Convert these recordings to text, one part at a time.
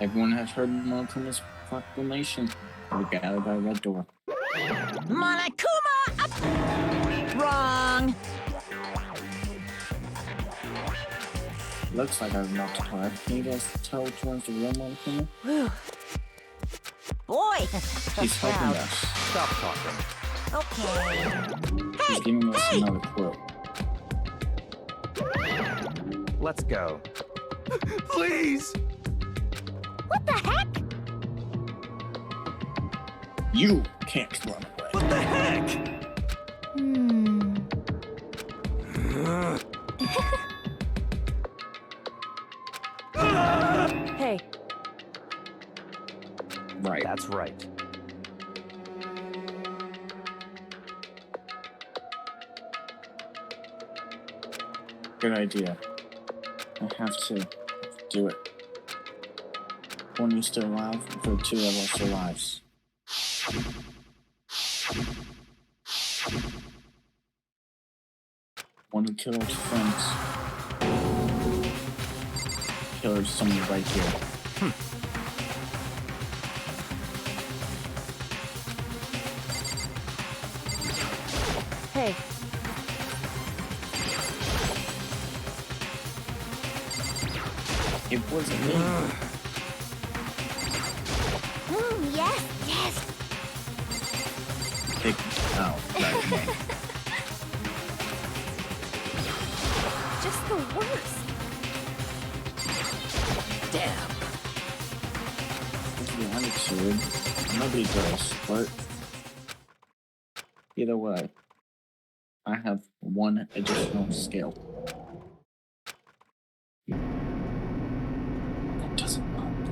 Everyone has heard Monokuma's proclamation. We gather by red door. Monokuma! Wrong! Looks like I've knocked hard. Can you guys tell which one's the real Monokuma? Whew. Boy! He's helping us. Stop talking. Okay. He's giving us another quote. Let's go. Please! What the heck? You can't run away. What the heck? Hey. Right. That's right. Good idea. I have to do it. One of you still alive, for two of us lives. One who killed our friends. Killer's someone right here. Hey. It wasn't me. Yes, yes. Pick out that name. Just the worst. Damn. To be honest, nobody does, but either way, I have one additional skill. That doesn't matter.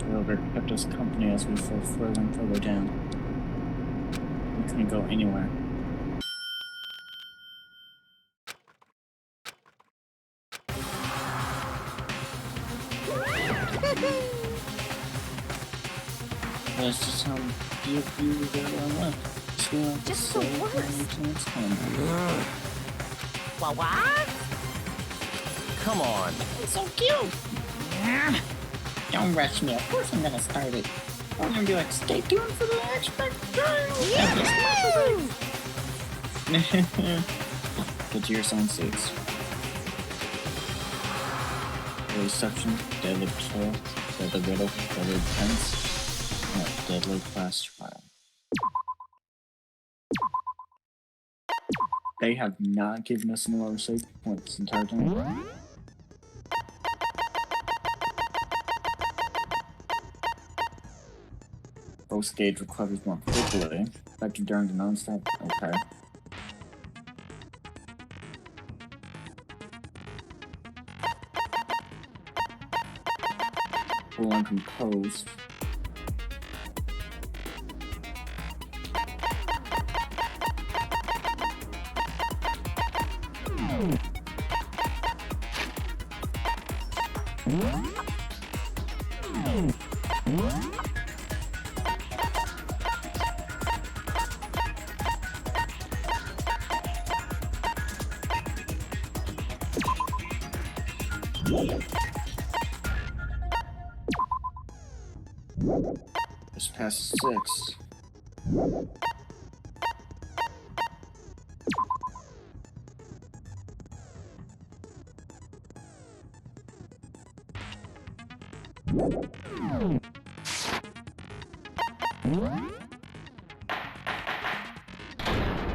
Whoever kept us company as we fell further and further down. We couldn't go anywhere. That's just how you get around left. Just the worst. What? Come on. It's so cute! Don't rush me, of course I'm gonna start it. I'm gonna be like, stay tuned for the next Get to your assigned seats. The reception, deadly patrol, deadly riddle, deadly defense, and deadly class trial. They have not given us any lower save points this entire time. Both gauge recovers more quickly. Back to during the non-stop. Okay. Cool and composed. Just past 6.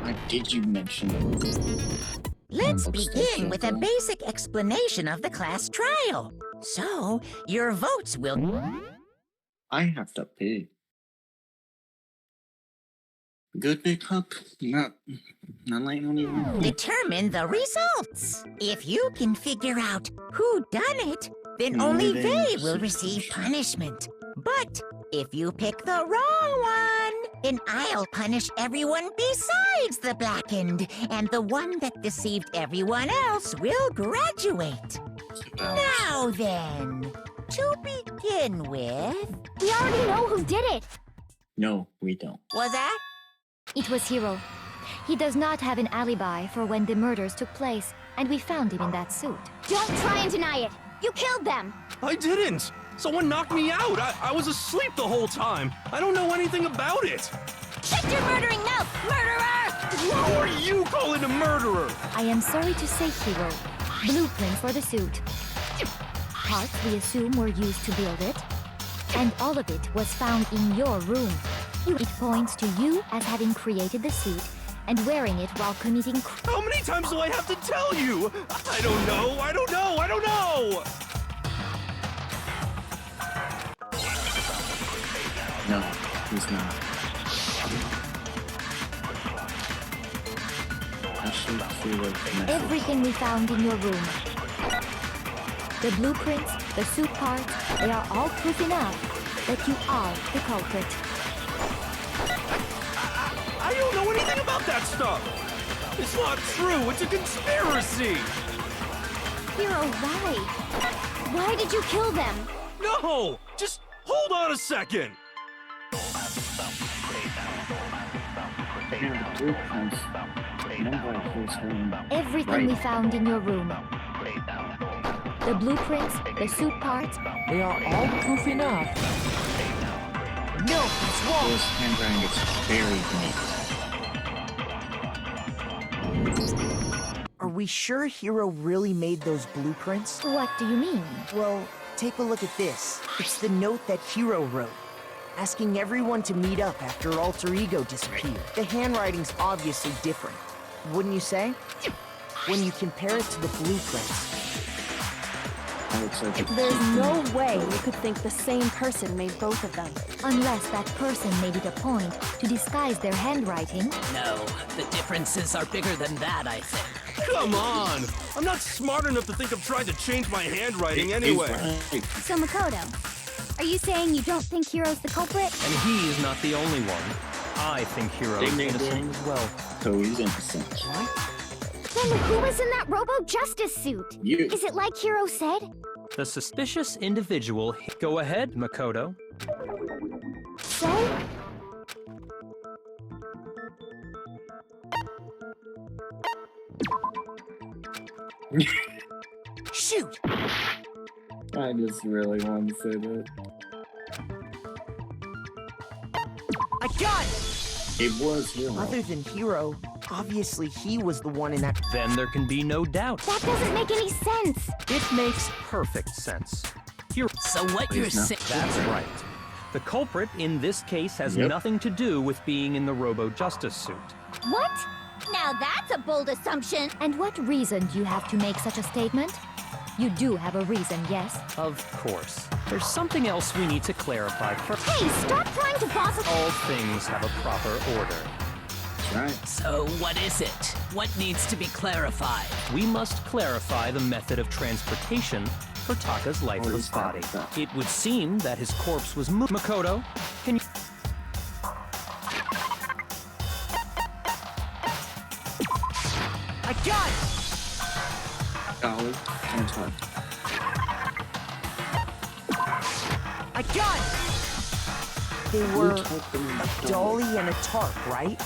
Why did you mention it? Let's begin with a basic explanation of the class trial. So, your votes will... I have to pee. Good big cup? Not like only one. determine the results. If you can figure out who done it, then only they will receive punishment. But if you pick the wrong one, then I'll punish everyone besides the blackened, and the one that deceived everyone else will graduate. Now then, to begin with... We already know who did it. No, we don't. Was that? It was Hiro. He does not have an alibi for when the murders took place. and we found him in that suit. Don't try and deny it! You killed them! I didn't! Someone knocked me out! I was asleep the whole time! I don't know anything about it! Shut your murdering mouth, murderer! Who are you calling a murderer? I am sorry to say, Hero. Blueprint for the suit. Parts we assume were used to build it. And all of it was found in your room. It points to you as having created the suit and wearing it while committing How many times do I have to tell you? I don't know! I don't know! I don't know! No, he's not. I should see the message. everything we found in your room. The blueprints, the suit parts, they are all proof enough that you are the culprit. I don't know anything about that stuff! It's not true! It's a conspiracy! Hero, why? Why did you kill them? No! Just hold on a second! Yeah, the blueprints. Nobody hears her. Everything we found in your room. The blueprints, the suit parts, they are all proof enough. No, it's wrong. His handwriting is very neat. Are we sure Hero really made those blueprints? What do you mean? Well, take a look at this. It's the note that Hero wrote, asking everyone to meet up after Alter Ego disappeared. The handwriting's obviously different, wouldn't you say? When you compare it to the blueprints. That looks like a There's no way you could think the same person made both of them. Unless that person made it a point to disguise their handwriting. No, the differences are bigger than that, I think. Come on! I'm not smart enough to think of trying to change my handwriting anyway. Right. So Makoto, are you saying you don't think Hero's the culprit? And he is not the only one. I think Hero is Ding, ding, innocent ding. as well. So he's innocent. Then who was in that Robo-Justice suit? You. Is it like Hero said? The suspicious individual. Go ahead, Makoto. So? Shoot! I just really wanted to say that. I got it! It was Hero. Other than Hero, obviously he was the one in that. Then there can be no doubt. That doesn't make any sense. It makes perfect sense. Hero. So what you're He's not. saying... That's right. The culprit in this case has Yep. nothing to do with being in the Robo-Justice suit. What? Now that's a bold assumption. And what reason do you have to make such a statement? You do have a reason, yes? Of course. There's something else we need to clarify first. Hey, stop trying to boss us. All things have a proper order. That's right. So what is it? What needs to be clarified? We must clarify the method of transportation for Taka's lifeless that? body. What's that? It would seem that his corpse was moved. Makoto, can you... I got it! Dolly and Tug. I got it! They were a dolly and a tarp, right?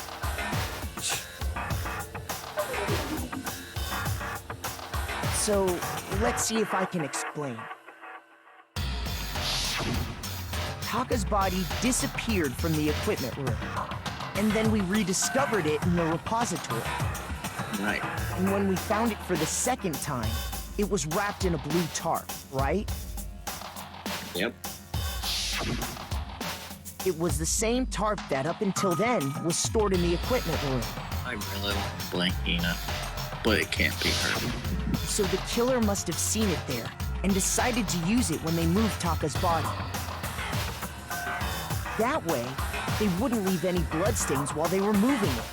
So, let's see if I can explain. Taka's body disappeared from the equipment room, and then we rediscovered it in the repository. Right. And when we found it for the second time, it was wrapped in a blue tarp, right? Yep. It was the same tarp that, up until then, was stored in the equipment room. I really want Blankina, but it can't be her. So the killer must have seen it there, and decided to use it when they moved Taka's body. That way, they wouldn't leave any bloodstains while they were moving it.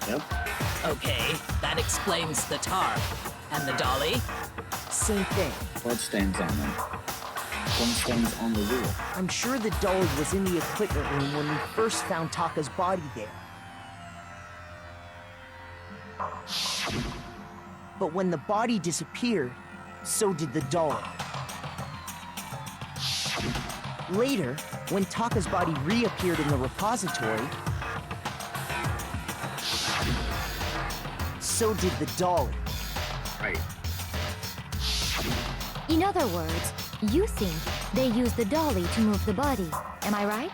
Yep. Okay, that explains the tarp. And the dolly? Same thing. Bloodstains on them. Bloodstains on the wheel. I'm sure the dolly was in the equipment room when we first found Taka's body there. But when the body disappeared, so did the dolly. Later, when Taka's body reappeared in the repository, so did the dolly. Right. In other words, you think they used the dolly to move the body. Am I right?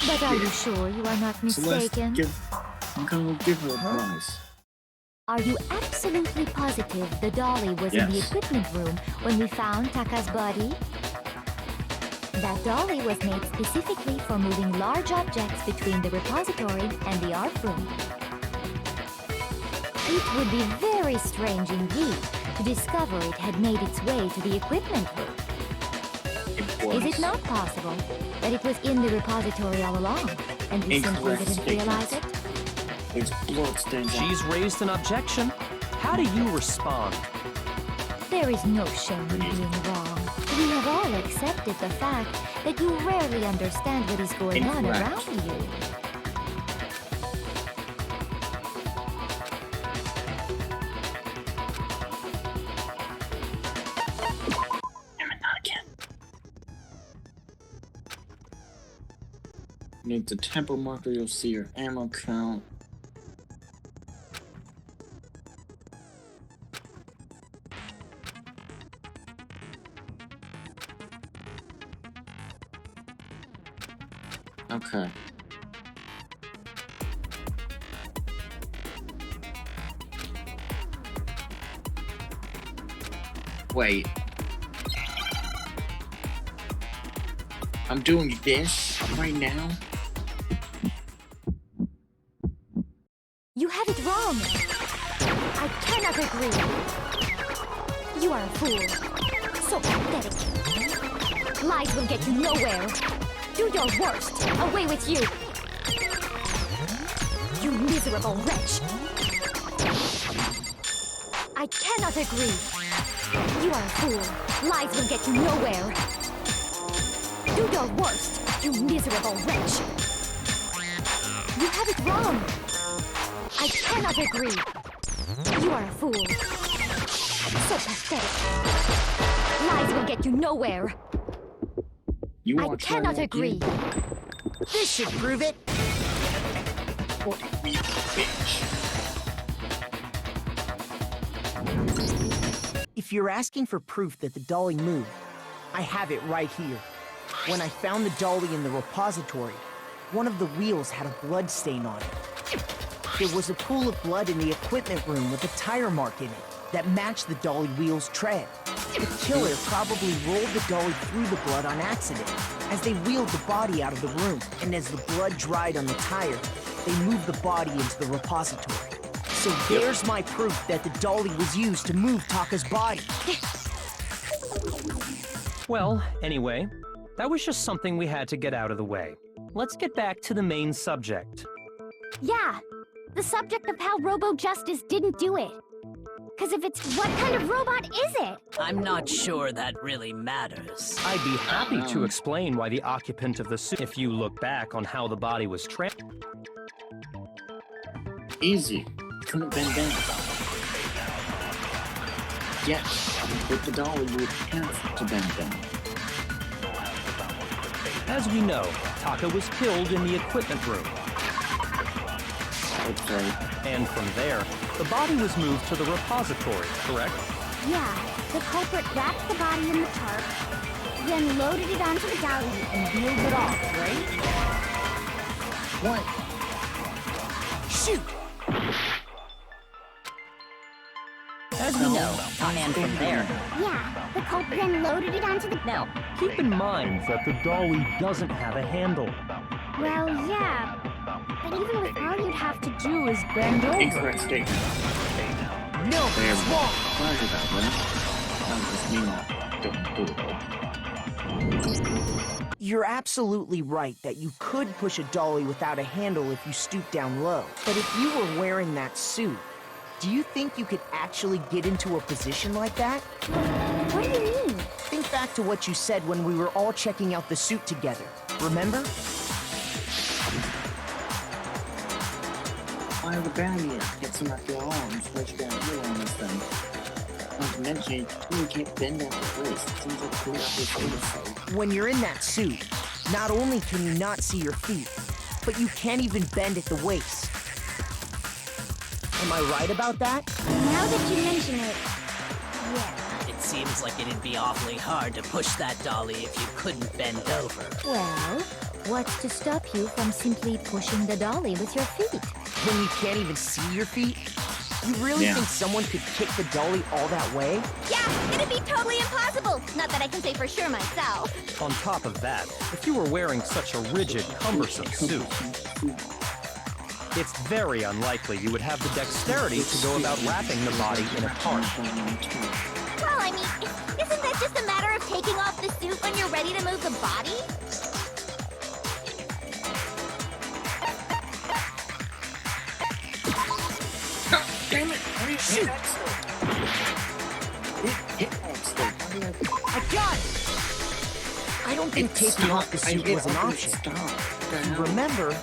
But are you sure you are not mistaken? I'm gonna give her a prize. Are you absolutely positive the dolly was in the Yes. equipment room when we found Taka's body? That dolly was made specifically for moving large objects between the repository and the art room. It would be very strange indeed to discover it had made its way to the equipment room. Is it not possible that it was in the repository all along, and we simply Incorrect didn't realize it? It's bloodstains on She's raised an objection. How do you respond? There is no shame in being wrong. We have all accepted the fact that you rarely understand what is going on Incorrect. around you. Damn it, not again. Need the tempo marker, you'll see your ammo count. Okay. Wait. I'm doing this right now? You have it wrong. I cannot agree. You are a fool. So pathetic. Lies will get you nowhere. Do your worst. Away with you. You miserable wretch. I cannot agree. You are a fool. Lies will get you nowhere. Do your worst, you miserable wretch. You have it wrong. I cannot agree. You are a fool. So pathetic. Lies will get you nowhere. You I are trying cannot to agree. This should prove it. Bitch. If you're asking for proof that the dolly moved, I have it right here. When I found the dolly in the repository, one of the wheels had a blood stain on it. There was a pool of blood in the equipment room with a tire mark in it that matched the dolly wheel's tread. The killer probably rolled the dolly through the blood on accident as they wheeled the body out of the room, and as the blood dried on the tire, they moved the body into the repository. So there's my proof that the dolly was used to move Taka's body. Well, anyway, that was just something we had to get out of the way. Let's get back to the main subject. Yeah, the subject of how Robo-Justice didn't do it. Because if it's what kind of robot is it? I'm not sure that really matters. I'd be happy to explain why the occupant of the suit, if you look back on how the body was Easy. Couldn't bend down. Yes, with the dolly you would have to bend down. As we know, Taka was killed in the equipment room. Okay. And from there, the body was moved to the repository, correct? Yeah, the culprit wrapped the body in the tarp, then loaded it onto the dolly and wheeled it off, right? What? Shoot! As we know, and from there. Yeah, the culprit then loaded it onto the... Now, Keep in mind that the dolly doesn't have a handle. Well, yeah, but even with all you'd have to do is bend over. Incorrect statement. No, There it's we go. wrong. Sorry about that. That was me not doing good. You're absolutely right that you could push a dolly without a handle if you stoop down low. But if you were wearing that suit, do you think you could actually get into a position like that? What do you mean? Think back to what you said when we were all checking out the suit together. Remember? Fire the barrier. Get some of your arms. Let you down here on this thing. Not to mention, you really can't bend at the waist. Seems like pretty obvious oversight. When you're in that suit, not only can you not see your feet, but you can't even bend at the waist. Am I right about that? Now that you mention it, yeah. It seems like it'd be awfully hard to push that dolly if you couldn't bend over. Well, what's to stop you from simply pushing the dolly with your feet? When you can't even see your feet? You really think someone could kick the dolly all that way? Yeah, it'd be totally impossible. Not that I can say for sure myself. On top of that, if you were wearing such a rigid, cumbersome suit, it's very unlikely you would have the dexterity to go about wrapping the body in a tarp. Well, I mean, isn't that just a matter of taking off the suit when you're ready to move the body? Damn it! How do you shoot that stuff? Hit that stuff. I got it! I don't think taking off the suit was an option. If you remember,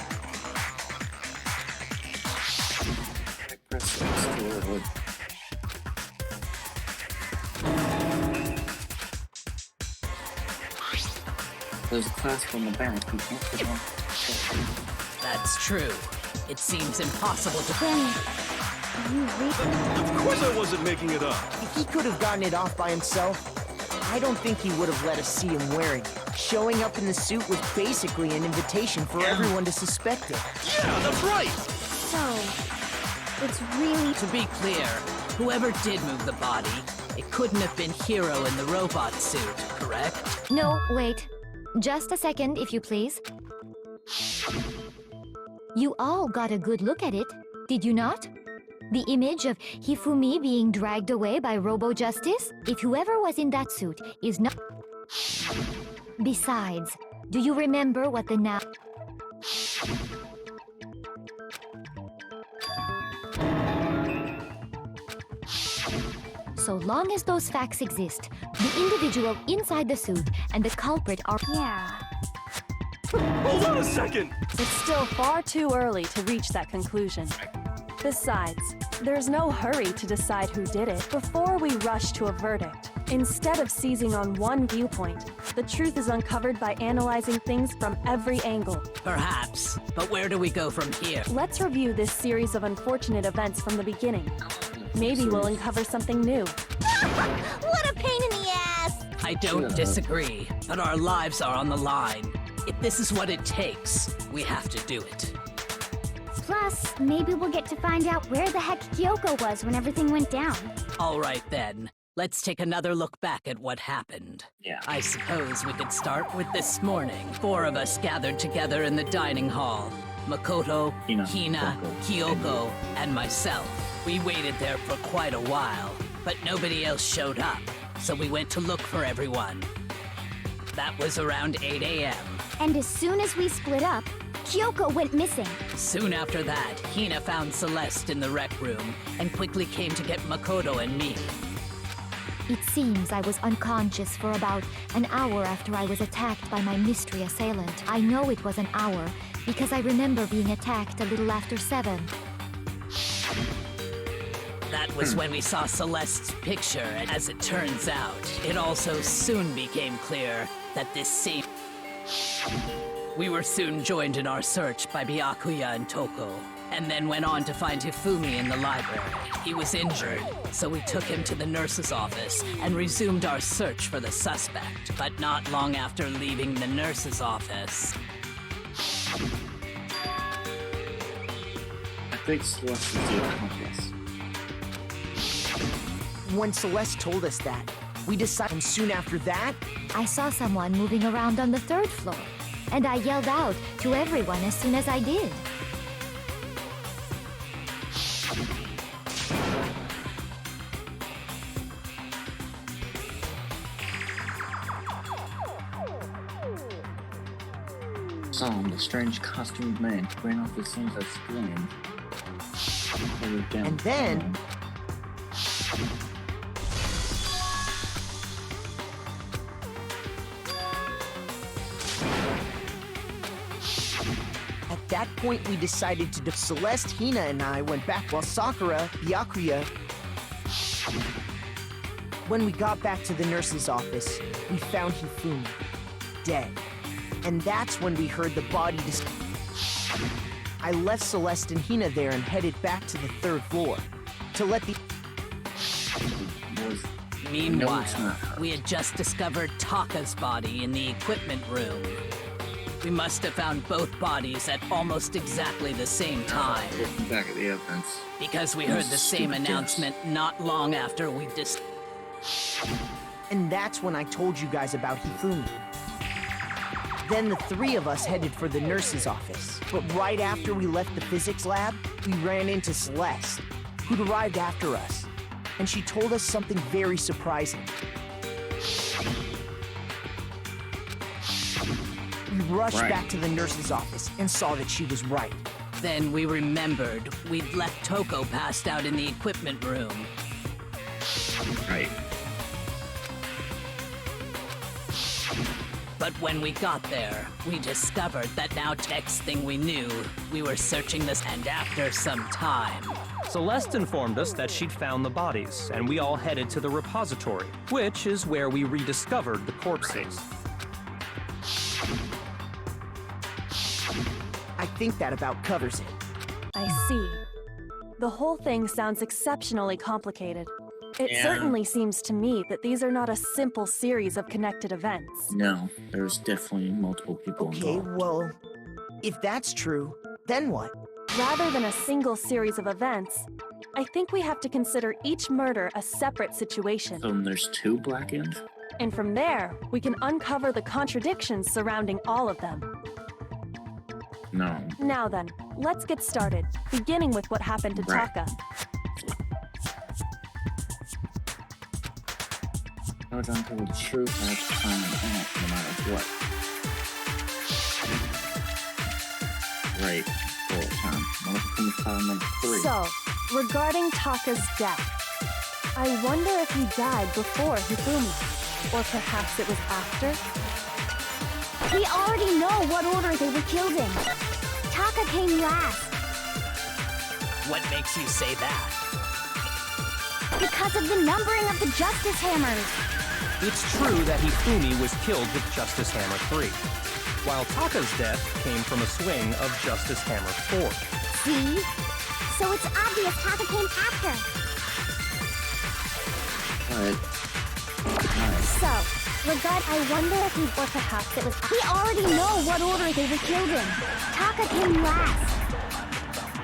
there's a clasp on the back. You can't put off. That's true. It seems impossible to... Then, you really... Of course I wasn't making it up. if he could have gotten it off by himself, I don't think he would have let us see him wearing it. Showing up in the suit was basically an invitation for everyone to suspect it. Yeah, that's right. So, it's really... To be clear, whoever did move the body, it couldn't have been Hiro in the robot suit, correct? No, wait. Just a second, if you please. You all got a good look at it, did you not? The image of Hifumi being dragged away by Robo-Justice? If whoever was in that suit is not... Besides, do you remember what the now... So long as those facts exist, the individual inside the suit and the culprit are... Yeah. Hold on a second. It's still far too early to reach that conclusion. Besides, there's no hurry to decide who did it before we rush to a verdict. Instead of seizing on one viewpoint, the truth is uncovered by analyzing things from every angle. Perhaps, but where do we go from here? Let's review this series of unfortunate events from the beginning. Maybe we'll uncover something new. What a pain in the ass! I don't disagree, but our lives are on the line. If this is what it takes, we have to do it. Plus, maybe we'll get to find out where the heck Kyoko was when everything went down. All right then, let's take another look back at what happened. Yeah. I suppose we could start with this morning. 4 of us gathered together in the dining hall. Makoto, Hina, Kyoko, and myself. We waited there for quite a while, but nobody else showed up, so we went to look for everyone. That was around 8 a.m. And as soon as we split up, Kyoko went missing. Soon after that, Hina found Celeste in the rec room and quickly came to get Makoto and me. It seems I was unconscious for about an hour after I was attacked by my mystery assailant. I know it was an hour because I remember being attacked a little after 7. That was when we saw Celeste's picture, and as it turns out, it also soon became clear that this same... We were soon joined in our search by Byakuya and Toko, and then went on to find Hifumi in the library. He was injured, so we took him to the nurse's office and resumed our search for the suspect. But not long after leaving the nurse's office... I think Celeste is the accomplice. When Celeste told us that, we decided, and soon after that, I saw someone moving around on the 3rd floor, and I yelled out to everyone as soon as I did. Saw the strange costumed man ran off as soon as I screamed. and then... At that point, we decided to... Celeste, Hina, and I went back while Sakura, Byakuya... When we got back to the nurse's office, we found Hifumi, dead. And that's when we heard the body I left Celeste and Hina there and headed back to the 3rd floor to let the... Was Meanwhile, it's not her. we had just discovered Taka's body in the equipment room. We must have found both bodies at almost exactly the same time, Looking back at the evidence. because we heard the same Stupid guess. announcement not long after we And that's when I told you guys about Hifumi. Then the 3 of us headed for the nurse's office. But right after we left the physics lab, we ran into Celeste, who'd arrived after us. And she told us something very surprising. We rushed Right. back to the nurse's office and saw that she was right. Then we remembered we'd left Toko passed out in the equipment room. Right. But when we got there, we discovered that now next thing we knew, we were searching this, and after some time, Celeste informed us that she'd found the bodies, and we all headed to the repository, which is where we rediscovered the corpses. I think that about covers it. I see. The whole thing sounds exceptionally complicated. It Yeah. certainly seems to me that these are not a simple series of connected events. No, there's definitely multiple people Okay, involved. well, if that's true, then what? Rather than a single series of events, I think we have to consider each murder a separate situation. So then there's 2 Black-Ends? And from there, we can uncover the contradictions surrounding all of them. No. Now then, let's get started, beginning with what happened to Right. Taka. Hold on to the truth at the time and no matter what. Right. Full time. Welcome to file number 3. So, regarding Taka's death, I wonder if he died before Hifumi, or perhaps it was after? We already know what order they were killed in. Taka came last what makes you say that? because of the numbering of the Justice Hammers. It's true that Hifumi was killed with Justice Hammer 3, while Taka's death came from a swing of Justice Hammer 4. See? So it's obvious Taka came after. Alright. So, I wonder if he, or perhaps it was. We already know what order they were killed in. Taka came last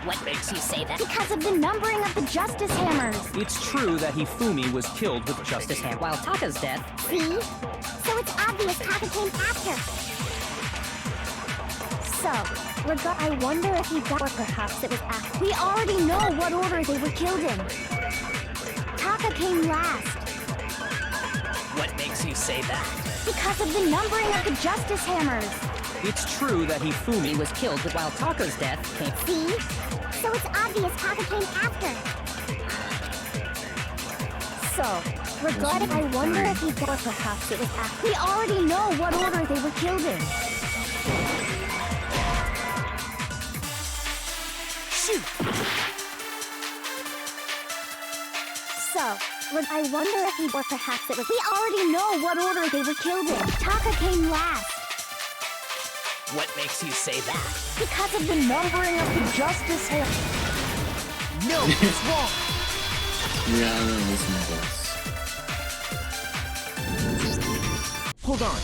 What makes you say that? because of the numbering of the Justice Hammers. It's true that Hifumi was killed with Justice Hammer. While Taka's death, See? So it's obvious Taka came after. So, I wonder if he died, or perhaps it was after. We already know what order they were killed in. Taka came last what makes you say that? because of the numbering of the Justice Hammers. It's true that Hifumi was killed while Taka's death came. See? So it's obvious Taka came after. So, I wonder if he died, or perhaps it was after. We already know what order they were killed in. Shoot! So, I wonder if he, or perhaps it was. We already know what order they were killed in. Taka came last What makes you say that? because of the numbering of the Justice Hammers. No, it's wrong. Yeah, I don't listen to this. Hold on.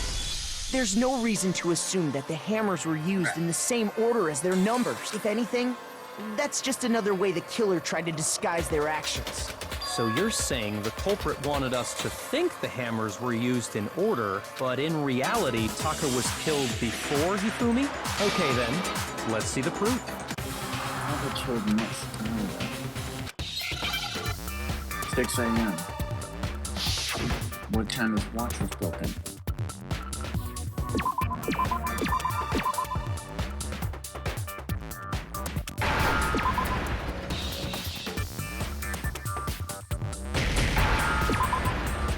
There's no reason to assume that the hammers were used in the same order as their numbers. If anything, that's just another way the killer tried to disguise their actions. So you're saying the culprit wanted us to think the hammers were used in order, but in reality, Taka was killed before Hifumi? Okay then, let's see the proof. How about killed next time? 6 a.m. What time his watch was broken?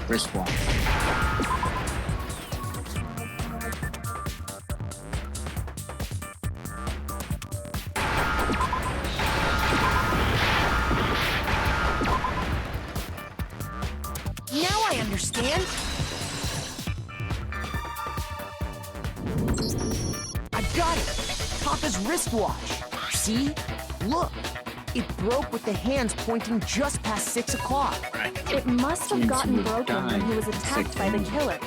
Wristwatch. Now I understand. I got it. Papa's wristwatch. See? Look! It broke with the hands pointing just past 6 o'clock. It must have Means he gotten would broken when die he was at attacked 6 by the a.m. killer.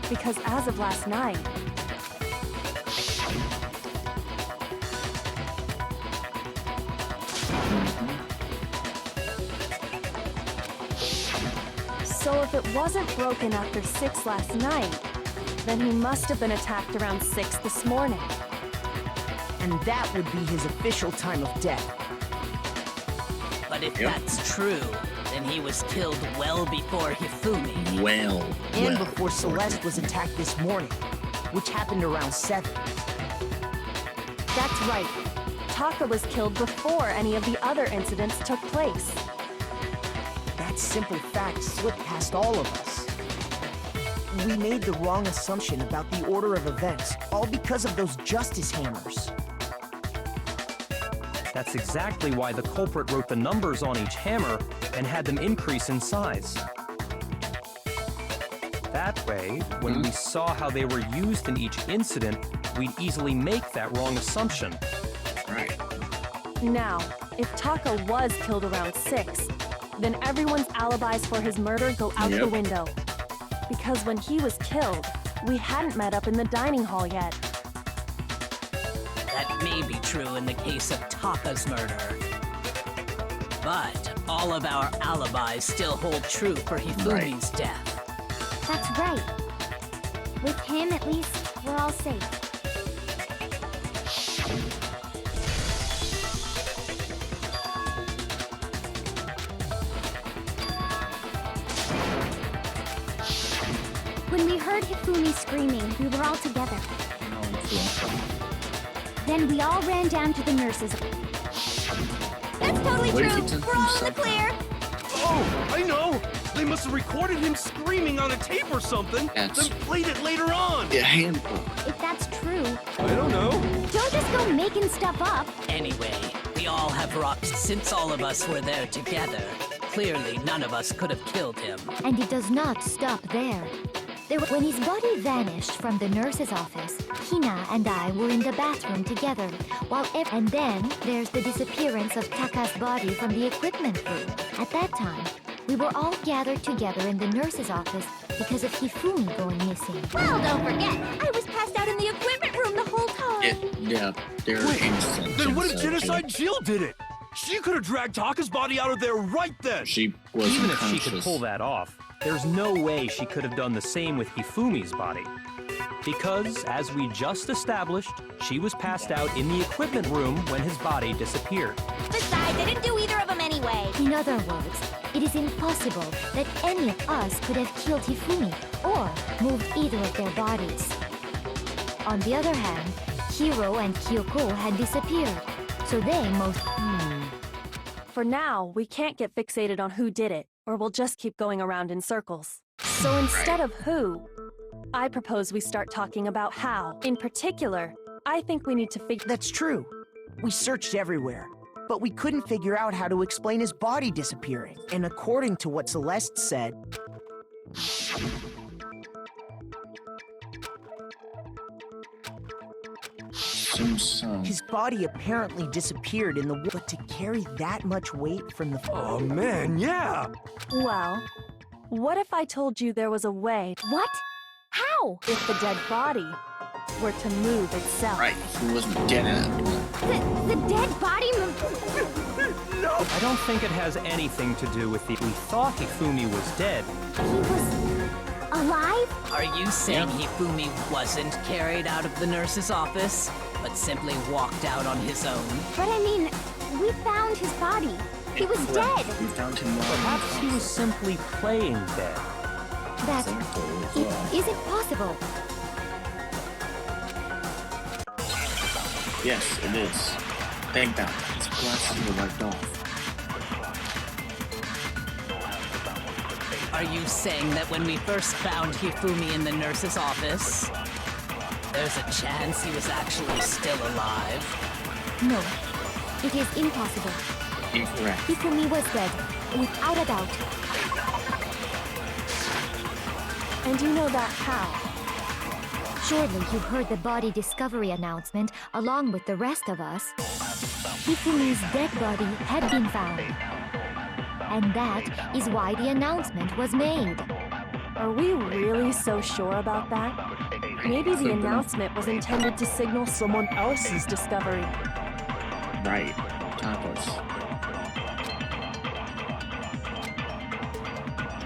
Because as of last night, so if it wasn't broken after 6 last night, then he must have been attacked around 6 this morning. And that would be his official time of death. But if Yep. that's true, then he was killed well before Hifumi. And before Celeste was attacked this morning, which happened around 7. That's right. Taka was killed before any of the other incidents took place. That simple fact slipped past all of us. We made the wrong assumption about the order of events, all because of those justice hammers. That's exactly why the culprit wrote the numbers on each hammer and had them increase in size. That way, when we saw how they were used in each incident, we'd easily make that wrong assumption. Right. Now, if Taka was killed around 6, then everyone's alibis for his murder go out the Yep. window. Because when he was killed, we hadn't met up in the dining hall yet. That may be true in the case of Taka's murder. But all of our alibis still hold true for Hifumi's death. That's right. With him, at least, we're all safe. When we heard Hifumi screaming, we were all together. Then we all ran down to the nurses. That's totally What if true. he took We're all in the himself clear. Oh, I know! They must have recorded him screaming on a tape or something, That's- then played it later on! A handbook. If that's true, I don't know. don't just go making stuff up. Anyway, we all have rocks since all of us were there together. Clearly, none of us could have killed him. And it does not stop there. When his body vanished from the nurse's office, Hina and I were in the bathroom together, and then there's the disappearance of Taka's body from the equipment room. At that time, we were all gathered together in the nurse's office because of Hifumi going missing. Well, don't forget, I was passed out in the equipment room the whole time. Yeah, they're Wait, innocent. then what if genocide? Genocide Jill did it? She could have dragged Taka's body out of there right then! She was Even if she could unconscious. pull that off, there's no way she could have done the same with Hifumi's body. Because, as we just established, she was passed out in the equipment room when his body disappeared. Besides, I didn't do either of them anyway. In other words, it is impossible that any of us could have killed Hifumi or moved either of their bodies. On the other hand, Hiro and Kyoko had disappeared, so they most... For now, we can't get fixated on who did it, or we'll just keep going around in circles. So instead of who, I propose we start talking about how. In particular, I think we need to figure... That's true. We searched everywhere, but we couldn't figure out how to explain his body disappearing. And according to what Celeste said, his body apparently disappeared in the woods. But to carry that much weight from the... Oh man, yeah! Well, what if I told you there was a way What? How? if the dead body were to move itself? Right, he wasn't dead at that point. The dead body moved. I don't think it has anything to do with the... We thought Hifumi was dead. He was alive? Are you saying Hifumi wasn't carried out of the nurse's office, but simply walked out on his own? But I mean, we found his body. He was dead. We found him Perhaps he was simply playing dead. That it isn't possible. Yes, it is. Thank God. His glasses were wiped off. Are you saying that when we first found Hifumi in the nurse's office, there's a chance he was actually still alive? No, it is impossible. Incorrect. Hifumi was dead, without a doubt. And you know that how? Surely you heard the body discovery announcement along with the rest of us. Hifumi's dead body had been found. And that is why the announcement was made. Are we really so sure about that? Maybe the announcement was intended to signal someone else's discovery. Right. Tacos.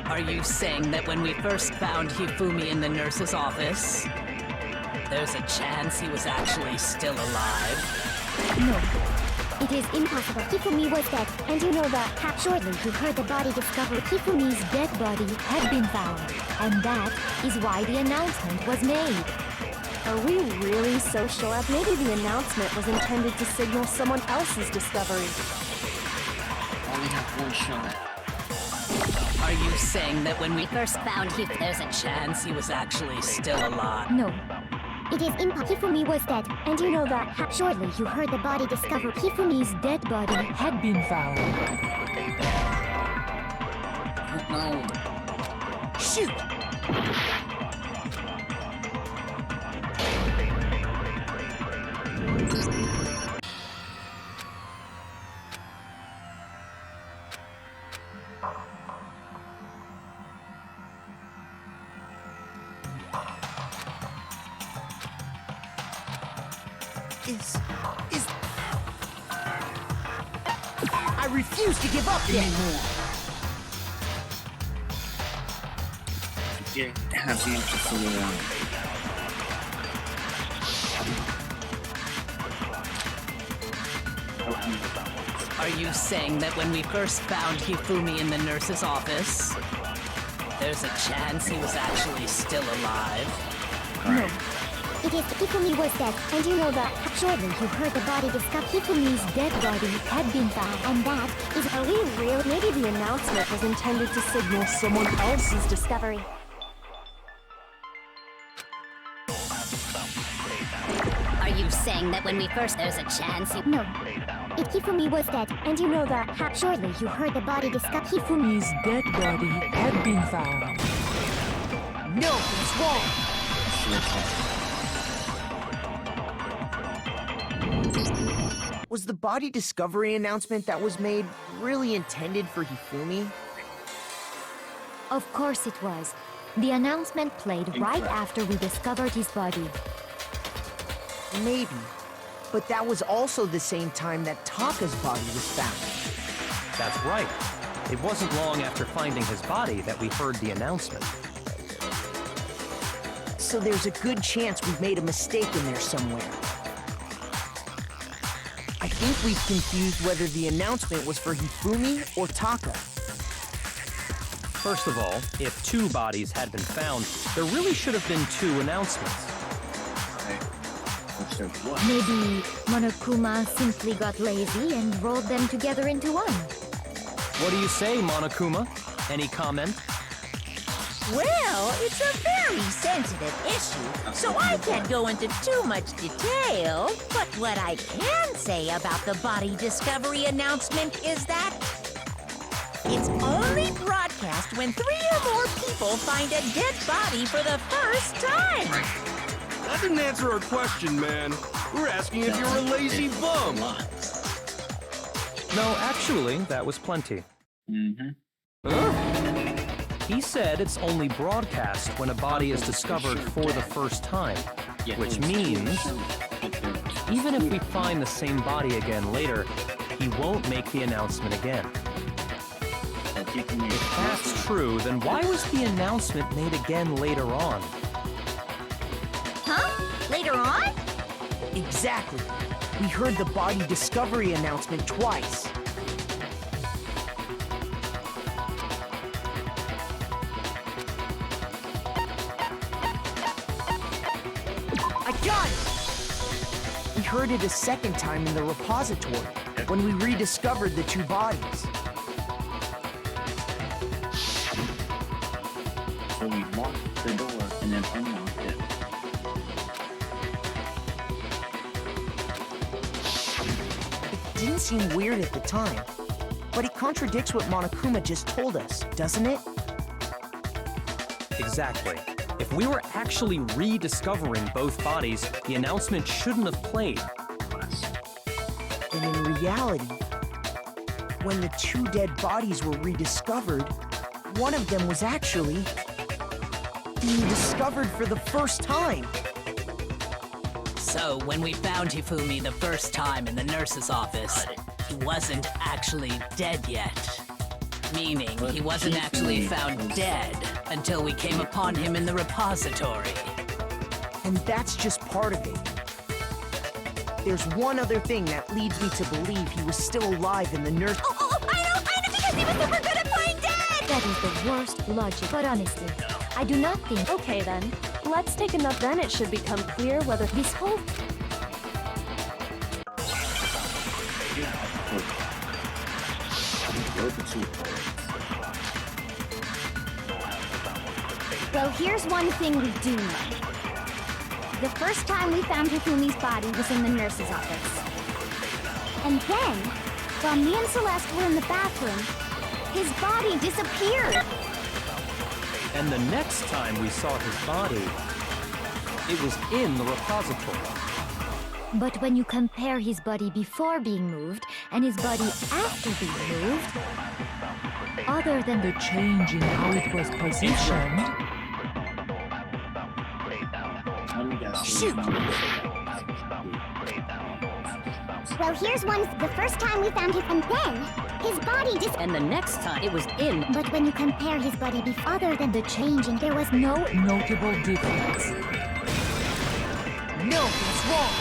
Are you saying that when we first found Hifumi in the nurse's office, there's a chance he was actually still alive? No. It is impossible. Hifumi was dead, and you know that. Shortly, you heard the body discovered. Hifumi's dead body had been found. And that is why the announcement was made. Are we really so sure? Maybe the announcement was intended to signal someone else's discovery. Only have one shot. Are you saying that when we first found him, there's a chance he was actually still alive? No. It is impossible. Hifumi was dead, and you know that. Shortly, you heard the body discovered. Hifumi's dead body had been found. No. Shoot! I refuse to give up yet. I have the answer for you now. Are you saying that when we first found Hifumi in the nurse's office, there's a chance he was actually still alive? No. It is Hifumi was dead, and you know that. Shortly, you heard the body discovered. Hifumi's dead body had been found. And that is. Are we real? Maybe the announcement was intended to signal someone else's discovery. Are you saying that when we first there's a chance he... No. It Hifumi was dead, and you know that. Shortly, you heard the body discovered. Hifumi's dead body had been found. No, it's wrong. Was the body discovery announcement that was made really intended for Hifumi? Of course it was. The announcement played right after we discovered his body. Maybe. But that was also the same time that Taka's body was found. That's right. It wasn't long after finding his body that we heard the announcement. So there's a good chance we've made a mistake in there somewhere. I think we've confused whether the announcement was for Hifumi or Taka. First of all, if two bodies had been found, there really should have been two announcements. What? Maybe Monokuma simply got lazy and rolled them together into one. What do you say, Monokuma? Any comment? Well, it's a very sensitive issue, so I can't go into too much detail. But what I can say about the body discovery announcement is that it's only broadcast when 3 or more people find a dead body for the first time. That didn't answer our question, man. We're asking if you're a lazy bum. No, actually, that was plenty. He said it's only broadcast when a body is discovered for the first time, which means even if we find the same body again later, he won't make the announcement again. If that's true, then why was the announcement made again later on? Huh? Later on? Exactly. We heard the body discovery announcement twice. I got it! We heard it a second time in the repository, when we rediscovered the two bodies. So we locked the door and then unlocked it. It didn't seem weird at the time, but it contradicts what Monokuma just told us, doesn't it? Exactly. If we were actually rediscovering both bodies, the announcement shouldn't have played. And in reality, when the two dead bodies were rediscovered, one of them was actually being discovered for the first time. So, when we found Hifumi the first time in the nurse's office, he wasn't actually dead yet. Meaning, he wasn't actually found dead until we came upon him in the repository. And that's just part of it. There's one other thing that leads me to believe he was still alive in the nurse. I know, because he was super good at playing dead! That is the worst logic, but honestly, I do not think Okay then, let's take enough. Then it should become clear whether this whole Well, here's one thing we do know. The first time we found Hifumi's body was in the nurse's office. And then, while me and Celeste were in the bathroom, his body disappeared. And the next time we saw his body, it was in the repository. But when you compare his body before being moved and his body after being moved, other than the change in how it was positioned, Shoot! Well, here's one. The first time we found him, and then his body And the next time it was in. But when you compare his body other than the change, and there was no notable difference. No, that's wrong.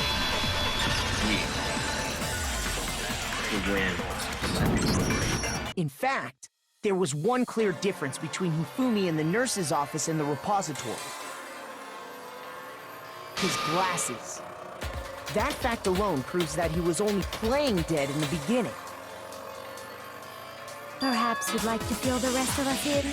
In fact, there was one clear difference between Hifumi in the nurse's office and the repository. His glasses. That fact alone proves that he was only playing dead in the beginning. Perhaps you'd like to fill the rest of us in?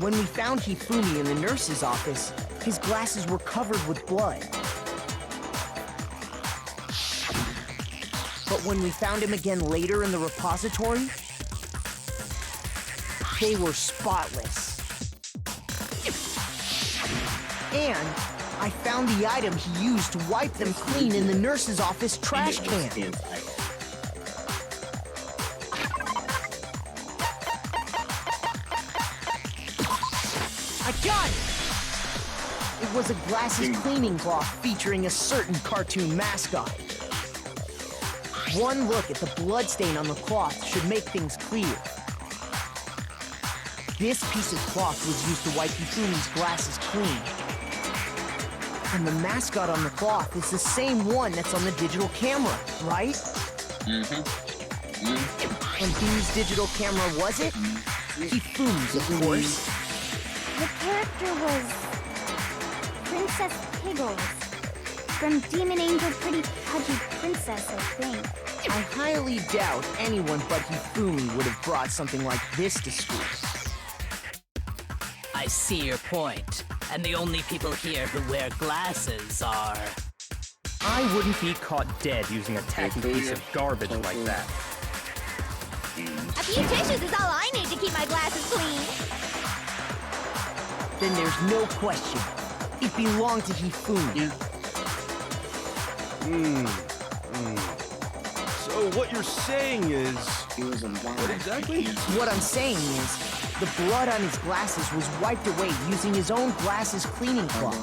When we found Hifumi in the nurse's office, his glasses were covered with blood. But when we found him again later in the repository, they were spotless. And I found the item he used to wipe them clean in the nurse's office trash can. I got it! It was a glasses cleaning cloth featuring a certain cartoon mascot. One look at the bloodstain on the cloth should make things clear. This piece of cloth was used to wipe Hifumi's glasses clean. And the mascot on the cloth is the same one that's on the digital camera, right? And whose digital camera was it? Hifumi's, of course. The character was Princess Piggles from Demon Angel Pretty Pudgy Princess, I think. I highly doubt anyone but Hifumi would have brought something like this to school. I see your point. And the only people here who wear glasses are... I wouldn't be caught dead using a tacky piece of garbage like that. A few tissues is all I need to keep my glasses clean. Then there's no question. It belonged to Hifumi. So what you're saying is... What exactly? What I'm saying is, the blood on his glasses was wiped away using his own glasses cleaning cloth.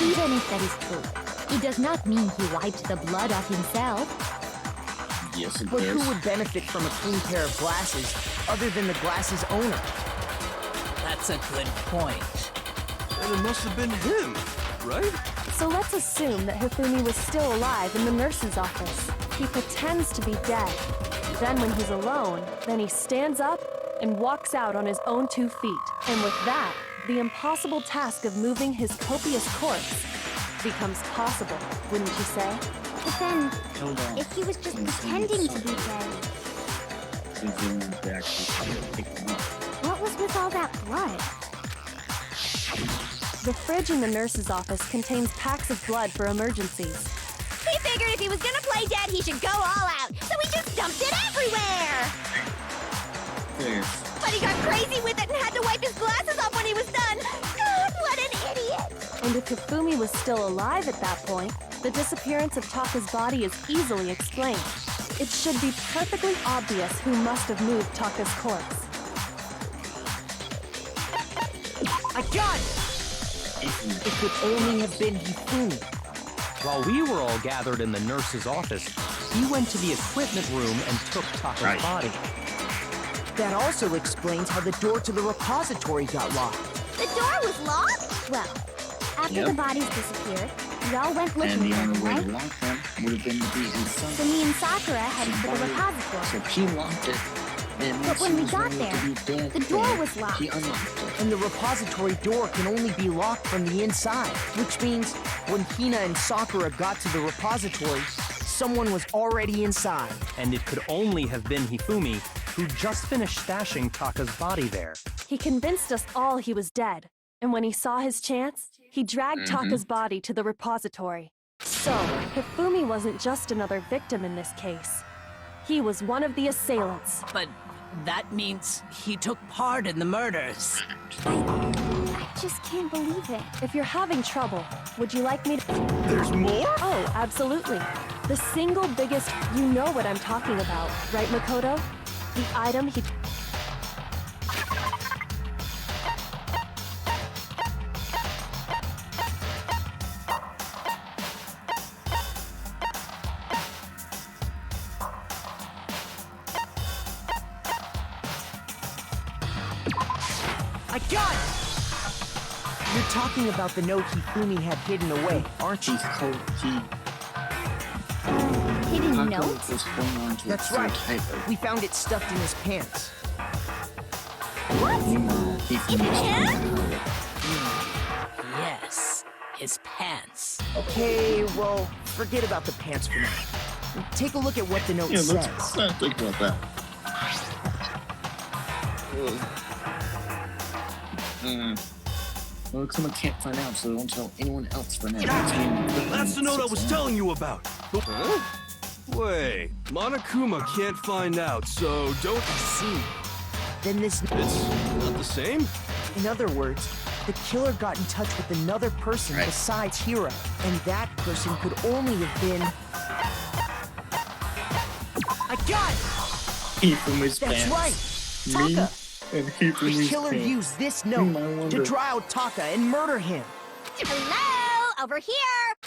Even if that is true, it does not mean he wiped the blood off himself. Yes, it But does. who would benefit from a clean pair of glasses other than the glasses owner? That's a good point. And it must have been him, right? So let's assume that Hifumi was still alive in the nurse's office. He pretends to be dead. Then when he's alone, then he stands up and walks out on his own 2 feet. And with that, the impossible task of moving his copious corpse becomes possible, wouldn't you say? But then, Hold on. if he was just pretending to be dead, They actually try to pick them up. what was with all that blood? The fridge in the nurse's office contains packs of blood for emergencies. He figured if he was gonna play dead, he should go all out, so he just dumped it everywhere! There. But he got crazy with it and had to wipe his glasses off when he was done! God, what an idiot! And And if Hifumi was still alive at that point, the disappearance of Taka's body is easily explained. It should be perfectly obvious who must have moved Taka's corpse. I got it! It could only have been Hifumi. While we were all gathered in the nurse's office, he went to the equipment room and took Taka's body. That also explains how the door to the repository got locked. The door was locked? Well, after the bodies disappeared, we all went And looking the for only them, way right? to lock them would have been to be inside. So me and Sakura headed for the repository. So he locked it. And But when we got there, the door was locked. He unlocked it. And the repository door can only be locked from the inside, which means when Hina and Sakura got to the repository, someone was already inside. And it could only have been Hifumi, who just finished stashing Taka's body there. He convinced us all he was dead, and when he saw his chance, he dragged Taka's body to the repository. So, Hifumi wasn't just another victim in this case. He was one of the assailants. But that means he took part in the murders. I just can't believe it. If you're having trouble, would you like me to... There's more? Oh, absolutely. The single biggest... You know what I'm talking about, right, Makoto? The item he... I got it! You're talking about the note Hifumi had hidden away, aren't you? Hidden Taco note? was holding on to That's it so right. tightly. We found it stuffed in his pants. What? Meanwhile, he In finished pants? Yes, his pants. Okay, well, forget about the pants for now. Take a look at what the note Yeah, says. let's not think about that. Well, someone can't find out, so don't tell anyone else for now. That's the note I was telling you about. Huh? Wait, Monokuma can't find out, so don't... See, then this... It's not the same? In other words, the killer got in touch with another person Right. besides Hiro, and that person could only have been... I got it! He from his That's pants. right! Me Taka! and he from The his killer pants. used this I note wonder. to draw out Taka and murder him. Hello? Over here.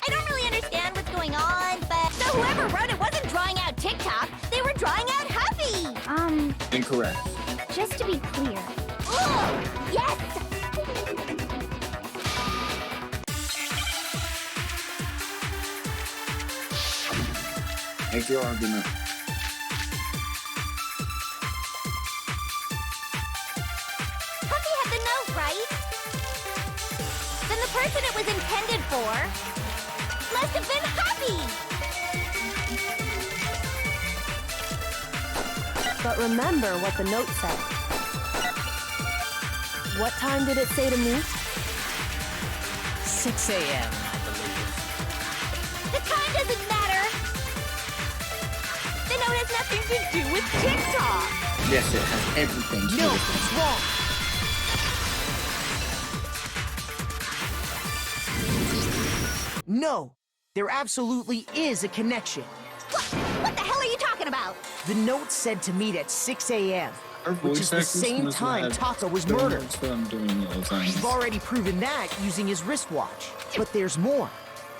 I don't really understand what's going on, but... So whoever wrote it wasn't drawing out TikTok. They were drawing out Huffy. Incorrect. Just to be clear. Oh, yes! Make your argument. Huffy had the note, right? Then the person it was intended for must have been Huffy! But remember what the note said. What time did it say to meet? 6 a.m., I believe. The time doesn't matter! The note has nothing to do with TikTok! Yes, it has everything to do No, with it. it's wrong! No, there absolutely is a connection. What the hell are you talking about? The note said to meet at 6 a.m., Our which is voice the actors same must time have Taka was the murdered. notes that I'm doing all the time. We've already proven that using his wristwatch. But there's more.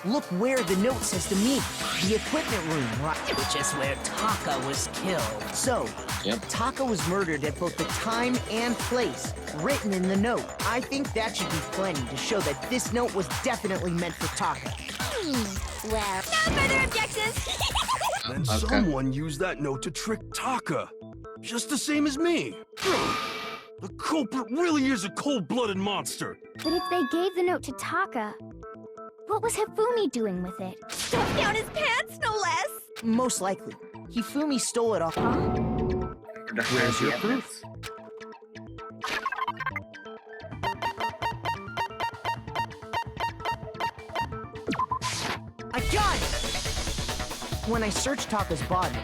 Look where the note says to meet. The equipment room, right? Which is where Taka was killed. So, Yep. Taka was murdered at both the time and place written in the note. I think that should be plenty to show that this note was definitely meant for Taka. Well, no further objections! Then Okay. someone used that note to trick Taka. Just the same as me. The culprit really is a cold-blooded monster. But if they gave the note to Taka, what was Hifumi doing with it? Stuffed down his pants, no less! Most likely. Hifumi stole it off. Where's your proof? I got it! When I searched Taka's body,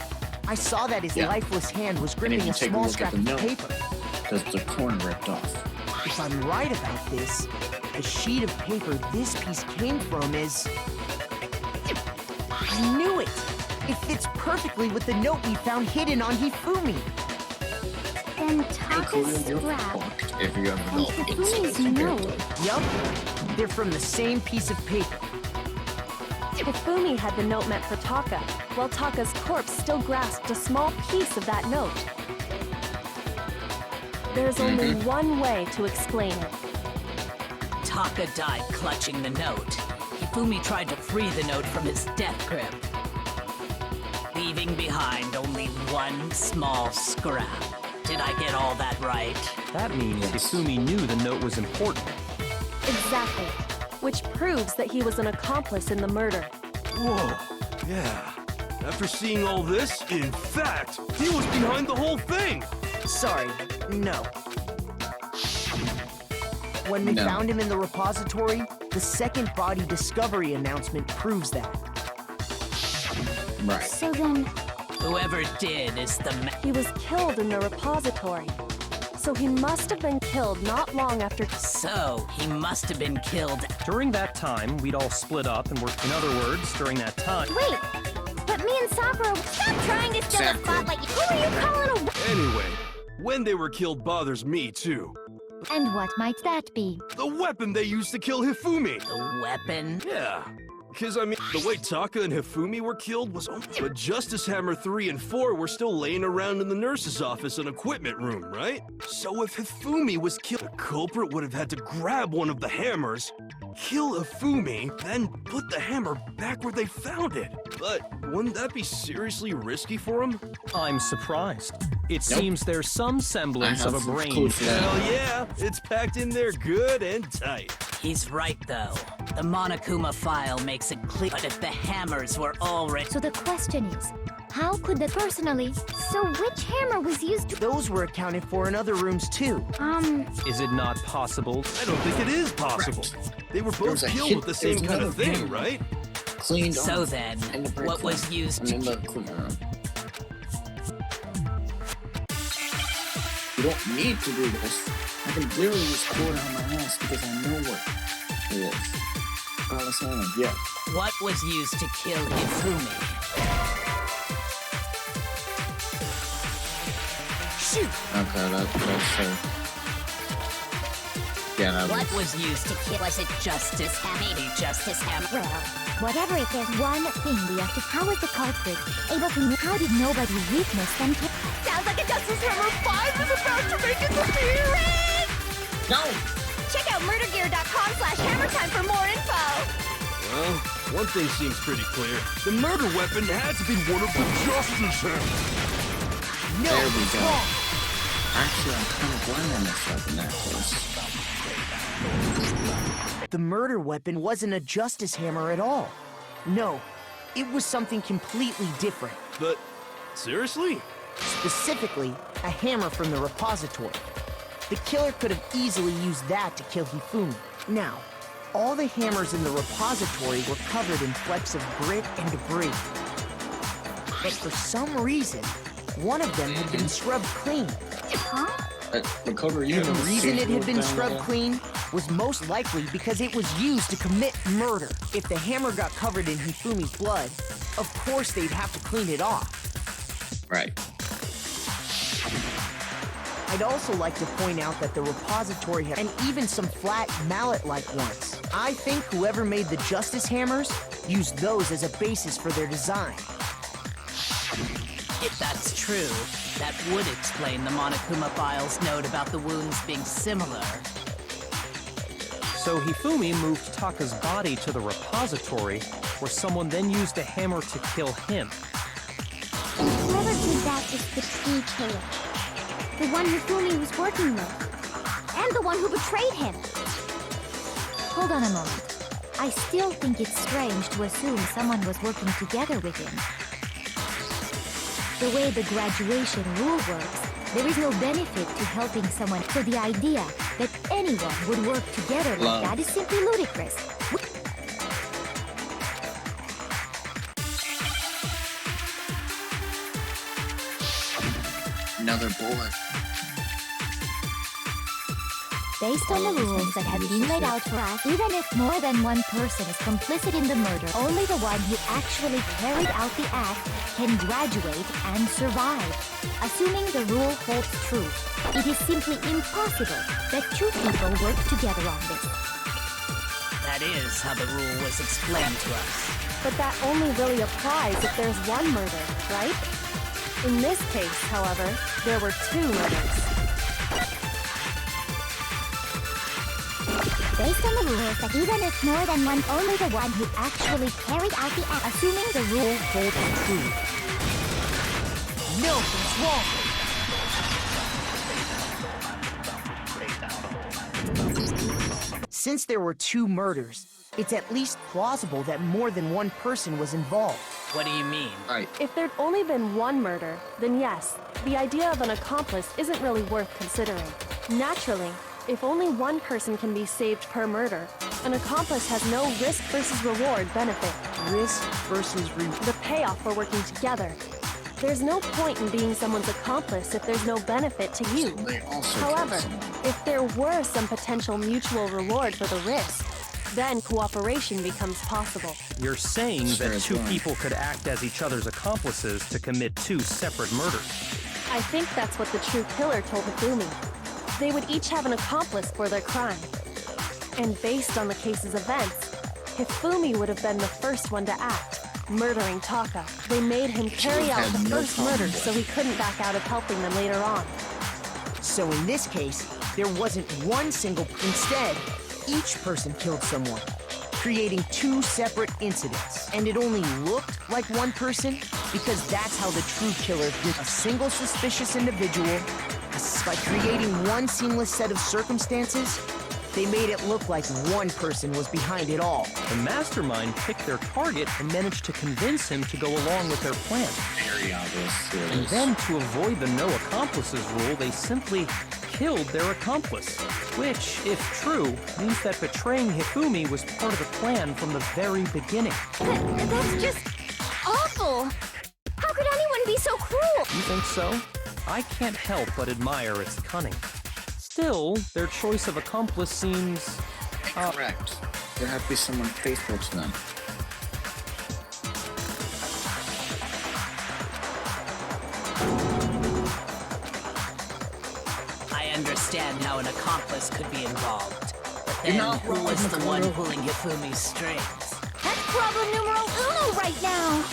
I saw that his Yeah. lifeless hand was And gripping if you a take a small look scrap at the of note, paper. because the corner ripped off. If I'm right about this, The sheet of paper this piece came from is... I knew it! It fits perfectly with the note we found hidden on Hifumi. Then Including Taka's your scrap fucked if you ever and know Hifumi's note. Yup, they're from the same piece of paper. Hifumi had the note meant for Taka, while Taka's corpse still grasped a small piece of that note. There's only one way to explain it. Taka died clutching the note. Hifumi tried to free the note from his death grip, leaving behind only one small scrap. Did I get all that right? That means Hifumi knew the note was important. Exactly. Which proves that he was an accomplice in the murder. Whoa, yeah. After seeing all this, in fact, he was behind the whole thing! Sorry, no. When we found him in the repository, the second body discovery announcement proves that. Right. So then, Whoever did is the He was killed in the repository. So he must have been killed not long after... So, he must have been killed. During that time, we'd all split up and were, in other words, during that time... wait. But me and Sakura, stop trying to steal the spotlight. Who are you calling a... Anyway, when they were killed bothers me, too. And what might that be? The weapon they used to kill Hifumi! The weapon? Yeah. Because, I mean, the way Taka and Hifumi were killed was almost... But Justice Hammer 3 and 4 were still laying around in the nurse's office and equipment room, right? So if Hifumi was killed, the culprit would have had to grab one of the hammers, kill Hifumi, then put the hammer back where they found it. But wouldn't that be seriously risky for him? I'm surprised. It seems there's some semblance of a brain. Hell yeah! It's packed in there good and tight. He's right, though. The Monokuma file makes it clear, but if the hammers were already... So the question is, how could the personally... So which hammer was used to... Those were accounted for in other rooms, too. Is it not possible? I don't think it is possible. They were both killed with the same kind of thing, right? Cleaned So off then, in the break what was room. used I to... mean, the equipment room. You don't need to do this. I can literally just pull it out of my ass because I know what it is. Yeah. What was used to kill Hifumi? Shoot! Okay, that's yeah, that What was used to kill? Was it Justice Hammer? Maybe Justice Hammer. Well, whatever it is, one thing we have to... How was the culprit able to... How did nobody witness them kill... Sounds like a Justice Hammer 5 is about to make its appearance! No! Check out murdergear.com/hammertime for more info! Well, one thing seems pretty clear. The murder weapon had to be one of the Justice Hammers. No, There we it's go. wrong. Actually, I'm kind of glad I messed up in that case. The murder weapon wasn't a Justice Hammer at all. No, it was something completely different. But, seriously? Specifically, a hammer from the repository. The killer could have easily used that to kill Hifumi. Now, all the hammers in the repository were covered in flecks of grit and debris. But for some reason, one of them had been scrubbed clean. The cover you The reason it had been scrubbed clean was most likely because it was used to commit murder. If the hammer got covered in Hifumi's blood, of course they'd have to clean it off. Right. I'd also like to point out that the repository had, and even some flat mallet-like ones. I think whoever made the Justice Hammers used those as a basis for their design. If that's true, that would explain the Monokuma file's note about the wounds being similar. So Hifumi moved Taka's body to the repository, where someone then used a hammer to kill him. Whoever did that is the true killer. The one Hifumi was working with. And the one who betrayed him. Hold on a moment. I still think it's strange to assume someone was working together with him. The way the graduation rule works, there is no benefit to helping someone. So the idea that anyone would work together like that is simply ludicrous. Another bullet. Based on the rules that have been laid out for us, even if more than one person is complicit in the murder, only the one who actually carried out the act can graduate and survive. Assuming the rule holds true, it is simply impossible that two people work together on this. That is how the rule was explained to us. But that only really applies if there's one murder, right? In this case, however, there were two murders. Based on the rules that even if more than one, only the one who actually carried out the act. Assuming the rule holds true. No, it's wrong. Since there were two murders, it's at least plausible that more than one person was involved. What do you mean? Right. If there'd only been one murder, then yes, the idea of an accomplice isn't really worth considering. Naturally, if only one person can be saved per murder, an accomplice has no risk versus reward benefit. Risk versus reward. The payoff for working together. There's no point in being someone's accomplice if there's no benefit to you. They also However, killed someone. if there were some potential mutual reward for the risk, then cooperation becomes possible. You're saying Sure, that it's two wrong. people could act as each other's accomplices to commit two separate murders. I think that's what the true killer told Hifumi. They would each have an accomplice for their crime. And based on the case's events, Hifumi would have been the first one to act, murdering Taka. They made him carry out had the no first problem murder with. so he couldn't back out of helping them later on. So in this case, there wasn't one single. Instead, each person killed someone, creating two separate incidents. And it only looked like one person because that's how the true killer did. A single suspicious individual. By creating one seamless set of circumstances, they made it look like one person was behind it all. The mastermind picked their target and managed to convince him to go along with their plan. Very obvious. Here it And is. then, to avoid the no accomplices rule, they simply killed their accomplice. Which, if true, means that betraying Hifumi was part of the plan from the very beginning. That's just awful! How could anyone be so cruel? You think so? I can't help but admire its cunning. Still, their choice of accomplice seems... Correct. There has to be someone faithful to them. I understand how an accomplice could be involved. But You're then not who wrong, was the one Makoto. pulling Hifumi's strings? That's problem numero uno right now!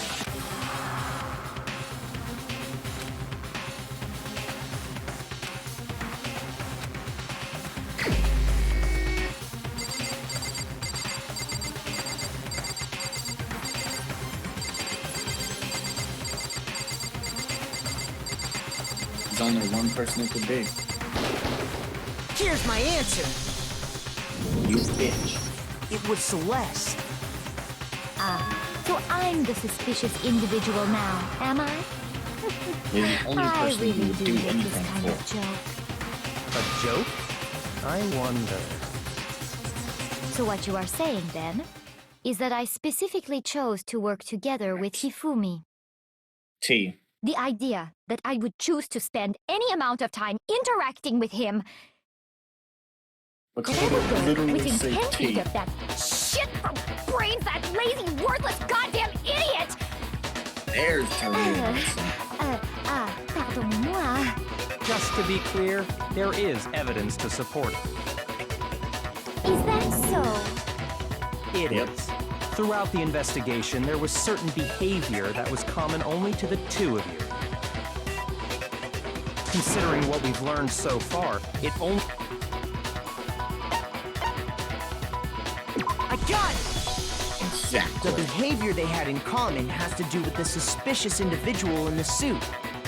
There's only one person it could be. Here's my answer. You bitch. It was Celeste. So I'm the suspicious individual now, am I? You're the only I person really who would do do get this anything kind for. of joke. A joke? I wonder... So what you are saying, then, is that I specifically chose to work together with Hifumi. T. The idea that I would choose to spend any amount of time interacting with him, But that I would go literally within say 10 feet T. of that shit from brains, that lazy, worthless, goddamn idiot! There's telling you Wilson. Pardon-moi. Just to be clear, there is evidence to support it. Is that so? It Yep. is. Throughout the investigation, there was certain behavior that was common only to the two of you. Considering what we've learned so far, it only... I got it! The Exactly. behavior they had in common has to do with the suspicious individual in the suit,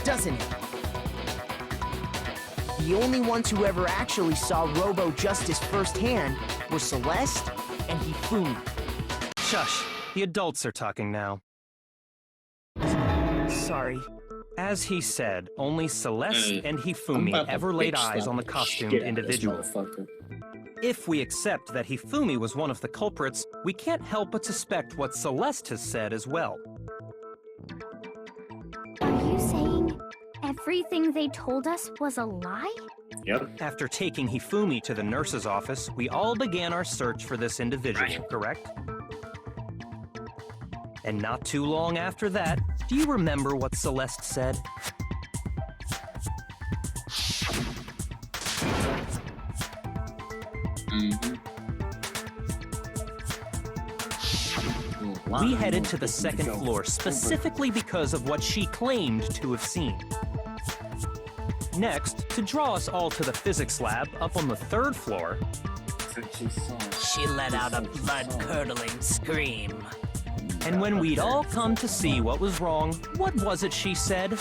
doesn't it? The only ones who ever actually saw Robo-Justice firsthand were Celeste and Hifumi. Shush! The adults are talking now. Sorry. As he said, only Celeste Hey, and I'm Hifumi about to ever laid bitch eyes slap on the the costumed shit out of this individual. motherfucker. If we accept that Hifumi was one of the culprits, we can't help but suspect what Celeste has said as well. Are you saying everything they told us was a lie? Yep. After taking Hifumi to the nurse's office, we all began our search for this individual, correct? And not too long after that, do you remember what Celeste said? We headed to the second floor specifically because of what she claimed to have seen. Next, to draw us all to the physics lab up on the third floor, She let out a blood-curdling scream. and when we'd all come to see what was wrong, what was it she said?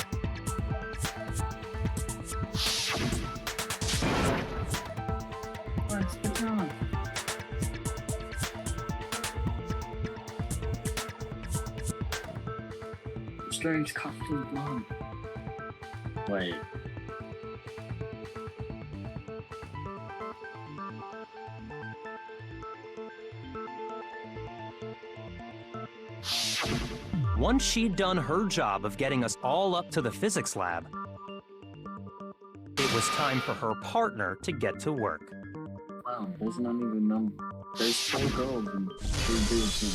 Strange cocktail blonde. Wait. Once she'd done her job of getting us all up to the physics lab, it was time for her partner to get to work. Wow, there's not even there's 4 girls and 3 dudes in.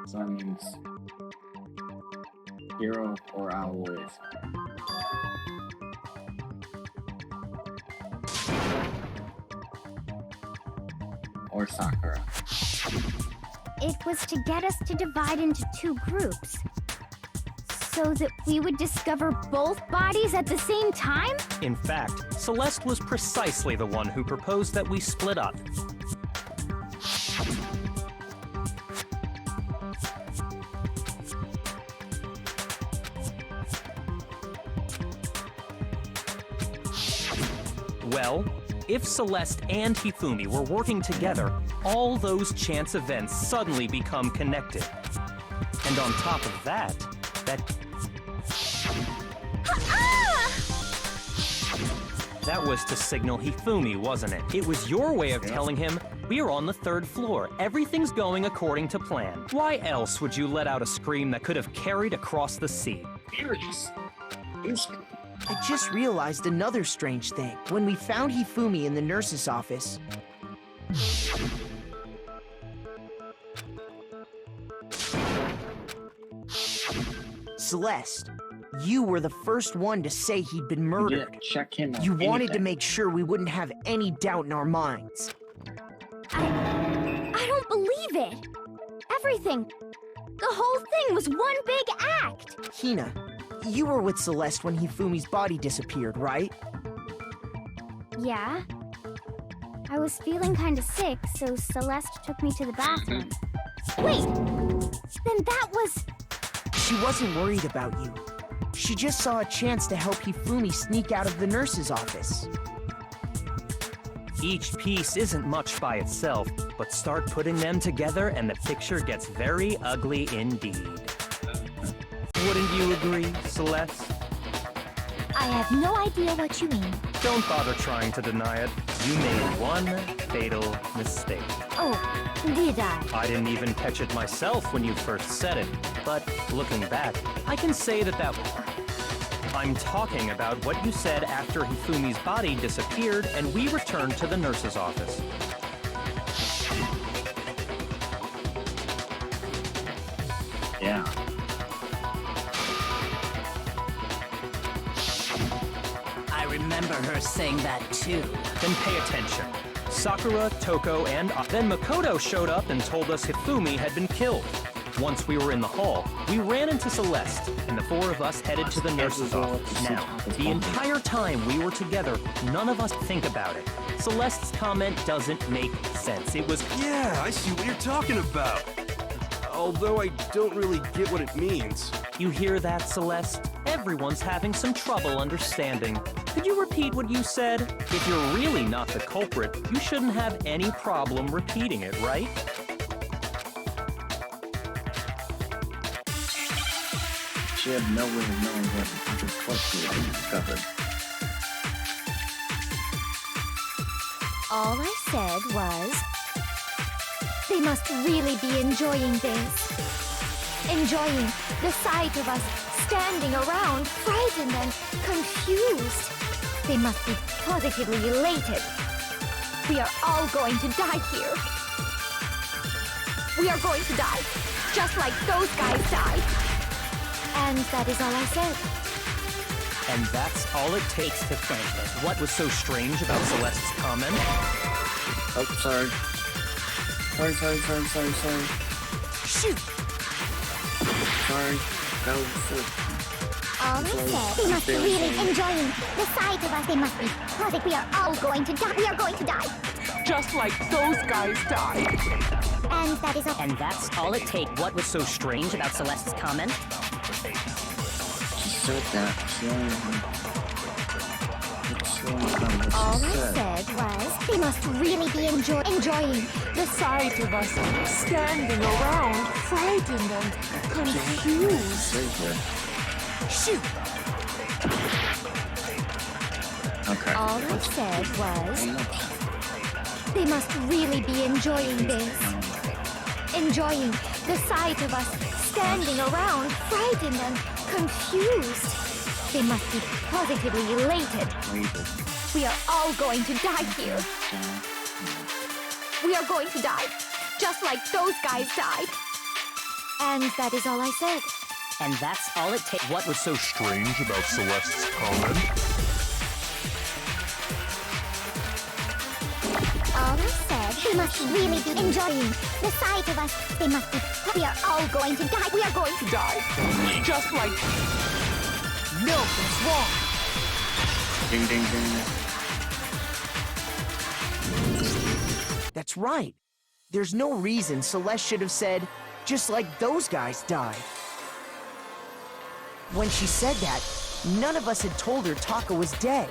So that means Hero or Aloys. Or Sakura. It was to get us to divide into 2 groups. So that we would discover both bodies at the same time? In fact, Celeste was precisely the one who proposed that we split up. Well, if Celeste and Hifumi were working together, all those chance events suddenly become connected. And on top of that, that was to signal Hifumi, wasn't it? It was your way of telling him, we're on the 3rd floor. Everything's going according to plan. Why else would you let out a scream that could have carried across the sea? I just realized another strange thing. When we found Hifumi in the nurse's office, Celeste, you were the first one to say he'd been murdered. Yeah, check him out. You wanted to make sure we wouldn't have any doubt in our minds. I don't believe it. Everything. The whole thing was one big act. Hina, you were with Celeste when Hifumi's body disappeared, right? Yeah. I was feeling kind of sick, so Celeste took me to the bathroom. Wait! Then that was... She wasn't worried about you. She just saw a chance to help Hifumi sneak out of the nurse's office. Each piece isn't much by itself, but start putting them together and the picture gets very ugly indeed. Wouldn't you agree, Celeste? I have no idea what you mean. Don't bother trying to deny it. You made one fatal mistake. Oh, did I? I didn't even catch it myself when you first said it, but looking back, I can say that I'm talking about what you said after Hifumi's body disappeared and we returned to the nurse's office. Yeah. I remember her saying that too. Then pay attention. Sakura, Toko, and then Makoto showed up and told us Hifumi had been killed. Once we were in the hall, we ran into Celeste, and the 4 of us headed to the nurse's office. Now, the entire time we were together, none of us think about it. Celeste's comment doesn't make sense. It was... Yeah, I see what you're talking about. Although I don't really get what it means. You hear that, Celeste? Everyone's having some trouble understanding. Could you repeat what you said? If you're really not the culprit, you shouldn't have any problem repeating it, right? She had no way of knowing what the corpse had been discovered. All I said was... They must really be enjoying this. enjoying the sight of us standing around, frightened and confused. They must be positively elated. We are all going to die here. We are going to die, just like those guys died. And that is all I said. And that's all it takes to finish it. What was so strange about Celeste's comment? Oh, sorry. Sorry. Shoot! Sorry. That was sick. All they said, they must be really enjoying the sight of us. They must be positive. We are all going to die. We are going to die. Just like those guys died. And that is all. And that's all it takes. What was so strange about Celeste's comment? She said that. All they said was, they must really be enjoying The sight of us standing around, frightened and confused. Shoot! Okay. All they said was, they must really be enjoying this. Enjoying the sight of us standing around, frightened and confused. They must be positively elated. We are all going to die here. We are going to die, just like those guys died. And that is all I said. And that's all it takes. What was so strange about Celeste's comment? All they said, they must really be enjoying the sight of us. They must be. We are all going to die. We are going to Die. Just like No, that's wrong! Ding, ding, ding. That's right. There's no reason Celeste should have said, just like those guys died. When she said that, none of us had told her Taka was dead.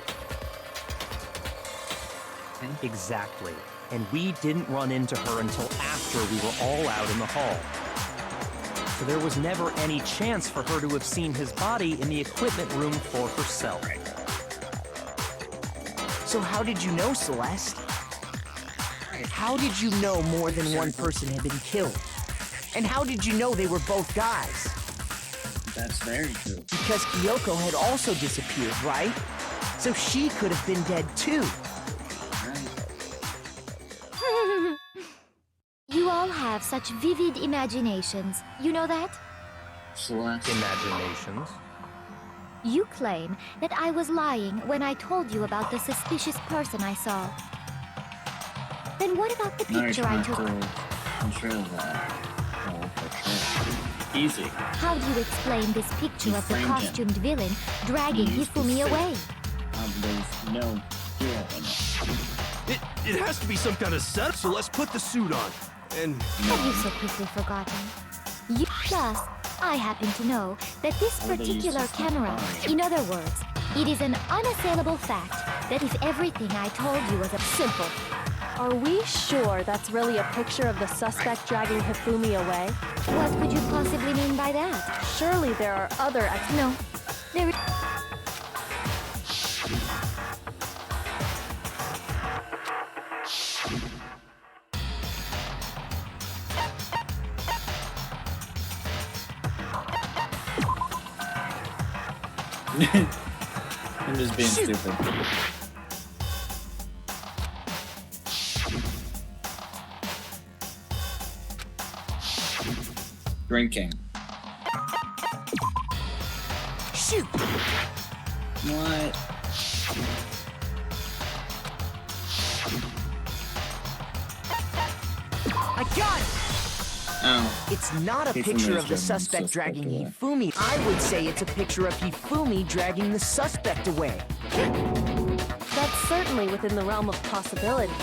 Exactly. And we didn't run into her until after we were all out in the hall. So there was never any chance for her to have seen his body in the equipment room for herself. So how did you know, Celeste? How did you know more than one person had been killed? And how did you know they were both guys? That's very true. Because Kyoko had also disappeared, right? So she could have been dead too. You all have such vivid imaginations. You know that? Celeste. Imaginations. You claim that I was lying when I told you about the suspicious person I saw. Then what about the Now you picture I have took? to control that. Oh, control. Easy. How do you explain this picture You of the framed him. costumed villain dragging He used to Hifumi say- away? There's no hero in it. It has to be some kind of setup, so let's put the suit on. And Have you so quickly forgotten? Plus, I happen to know that this Or they used to particular sneak camera, by. in other words, it is an unassailable fact that if everything I told you was simple, Are we sure that's really a picture of the suspect dragging Hifumi away? what could you possibly mean by that? Surely there are other No, there is... I'm just being stupid. Drinking. Shoot! What? I got it! Oh. It's not a Hifumi picture is of the dragging the suspect suspect dragging away. Hifumi. I would say it's a picture of Hifumi dragging the suspect away. That's certainly within the realm of possibility.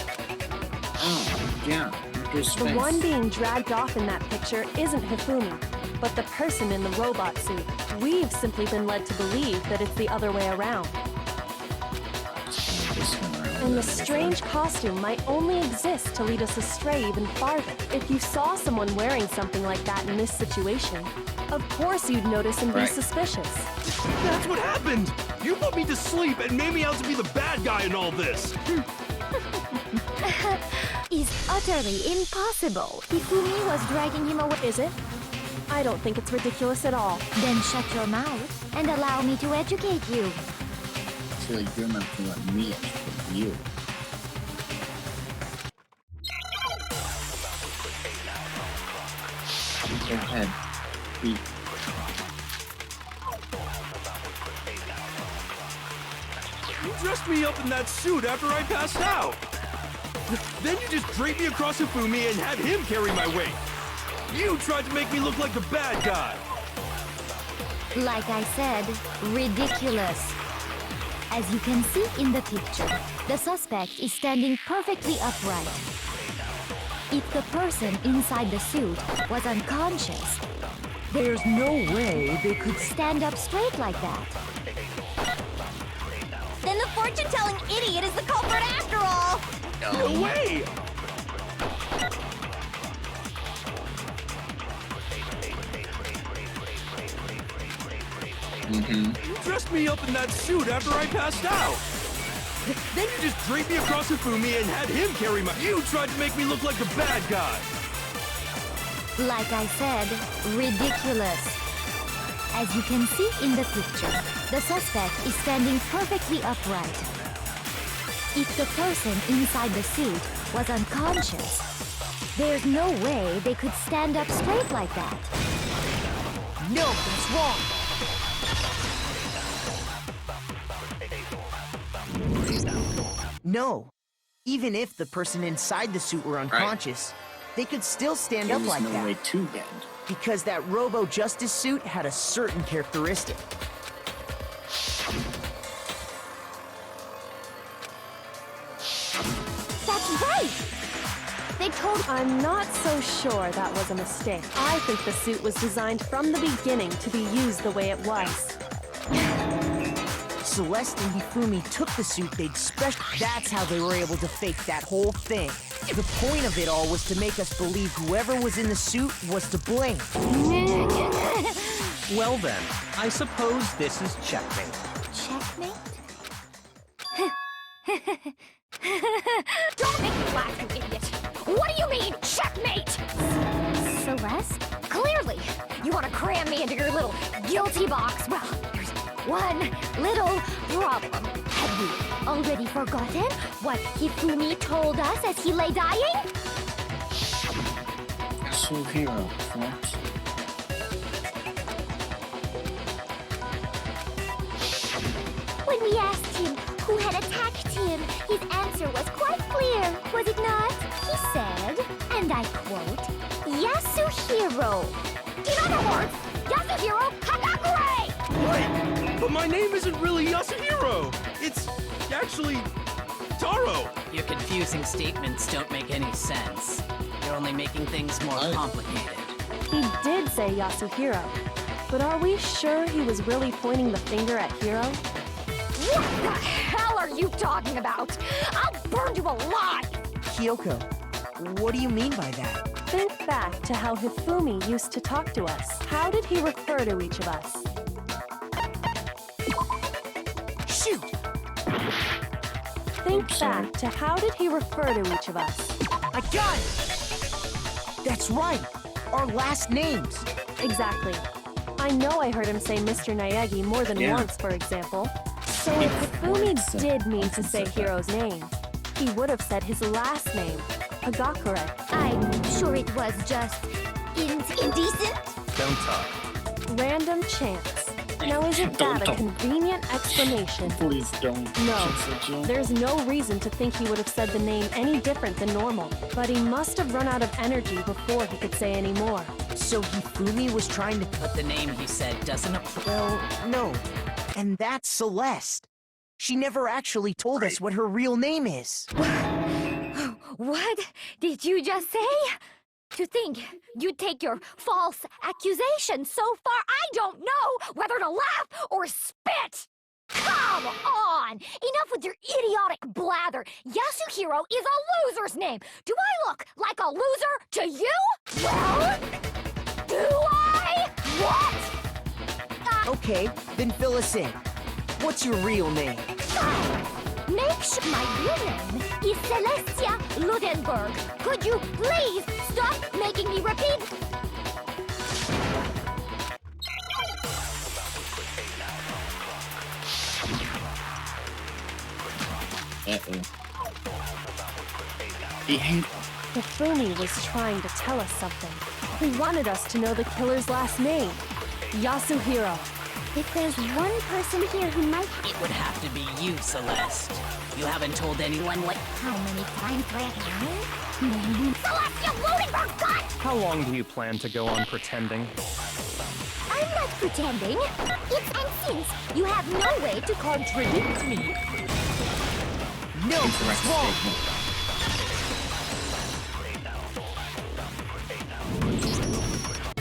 Oh, yeah. There's The space. one being dragged off in that picture isn't Hifumi, but the person in the robot suit. We've simply been led to believe that it's the other way around. This one around. And the strange costume might only exist to lead us astray even farther. If you saw someone wearing something like that in this situation, of course you'd notice and be Right. suspicious. that's what happened! You put me to sleep and made me out to be the bad guy in all this! is utterly impossible. Hifumi was dragging him away. Is it? I don't think it's ridiculous at all. Then shut your mouth and allow me to educate you. So you're not gonna let me educate you. Go ahead. Eat. You dressed me up in that suit after I passed out. Then you just draped me across Hifumi and had him carry my weight. You tried to make me look like the bad guy. Like I said, ridiculous. As you can see in the picture, the suspect is standing perfectly upright. If the person inside the suit was unconscious, there's no way they could stand up straight like that. Then the fortune-telling idiot is the culprit after all! No way! You dressed me up in that suit after I passed out. Then you just draped me across Hifumi and had him carry my... You tried to make me look like the bad guy. Like I said, ridiculous. As you can see in the picture, the suspect is standing perfectly upright. If the person inside the suit was unconscious, there's no way they could stand up straight like that. No, that's wrong. No. Even if the person inside the suit were unconscious, they could still stand up like There's no way that. to bend. Because that Robo-Justice suit had a certain characteristic. That's right! They told... I'm not so sure that was a mistake. I think the suit was designed from the beginning to be used the way it was. Celeste and Hifumi took the suit they'd special. That's how they were able to fake that whole thing. The point of it all was to make us believe whoever was in the suit was to blame. Well then, I suppose this is checkmate. Checkmate? Don't make me laugh, you idiot! What do you mean, checkmate? Celeste? Clearly, you want to cram me into your little guilty box. Well, there's one little problem. Have you already forgotten what Hifumi told us as he lay dying? Superhero, correct? When we asked him who had attacked him, his answer was quite clear, was it not? He said, and I quote, Yasuhiro. In other words, Yasuhiro Hagakure! Right, but my name isn't really Yasuhiro. It's actually Taro. Your confusing statements don't make any sense. You're only making things more complicated. He did say Yasuhiro, but are we sure he was really pointing the finger at Hiro? What the hell are you talking about? I'll burn you alive! Kyoko, what do you mean by that? Think back to how Hifumi used to talk to us. How did he refer to each of us? Shoot! Think back to how did he refer to each of us? I got it! That's right! Our last names! Exactly. I know I heard him say Mr. Naegi more than once, for example. So if Hifumi did mean to say Hiro's name, he would have said his last name, Hagakure. I'm sure it was just indecent. Don't talk. Random chance. Now isn't that a convenient explanation? Please don't. No, Jill. there's no reason to think he would have said the name any different than normal. But he must have run out of energy before he could say any more. So Hifumi was trying to... But the name he said doesn't apply. Well, no. And that's Celeste. She never actually told us what her real name is. What did you just say? To think you'd take your false accusation so far, I don't know whether to laugh or spit! Come on! Enough with your idiotic blather! Yasuhiro is a loser's name! Do I look like a loser to you? Well, do I? What? Okay, then fill us in. What's your real name? Make sure my real name is Celestia Ludenberg. Could you please stop making me repeat? Uh-oh. He hates Hifumi was trying to tell us something. He wanted us to know the killer's last name, Yasuhiro. If there's one person here who might... It would have to be you, Celeste. You haven't told anyone what... How many times do I have to know? Celeste, you Ludendorff gut! How long do you plan to go on pretending? I'm not pretending. It's and since you have no way to contradict me. No, it's wrong.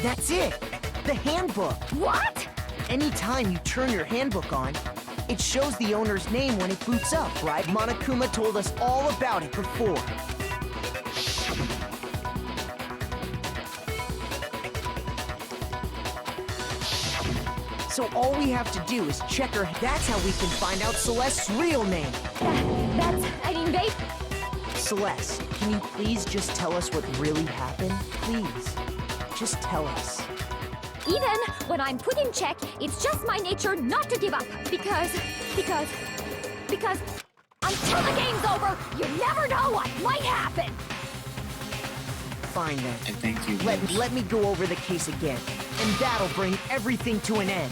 That's it. The handbook. What? Anytime you turn your handbook on, it shows the owner's name when it boots up, right? Monokuma told us all about it before. So all we have to do is check her. That's how we can find out Celeste's real name. Babe. Celeste, can you please just tell us what really happened? Please. Just tell us. Even when I'm put in check, it's just my nature not to give up. Because until the game's over, you never know what might happen. Fine then. I think you Let me go over the case again, and that'll bring everything to an end.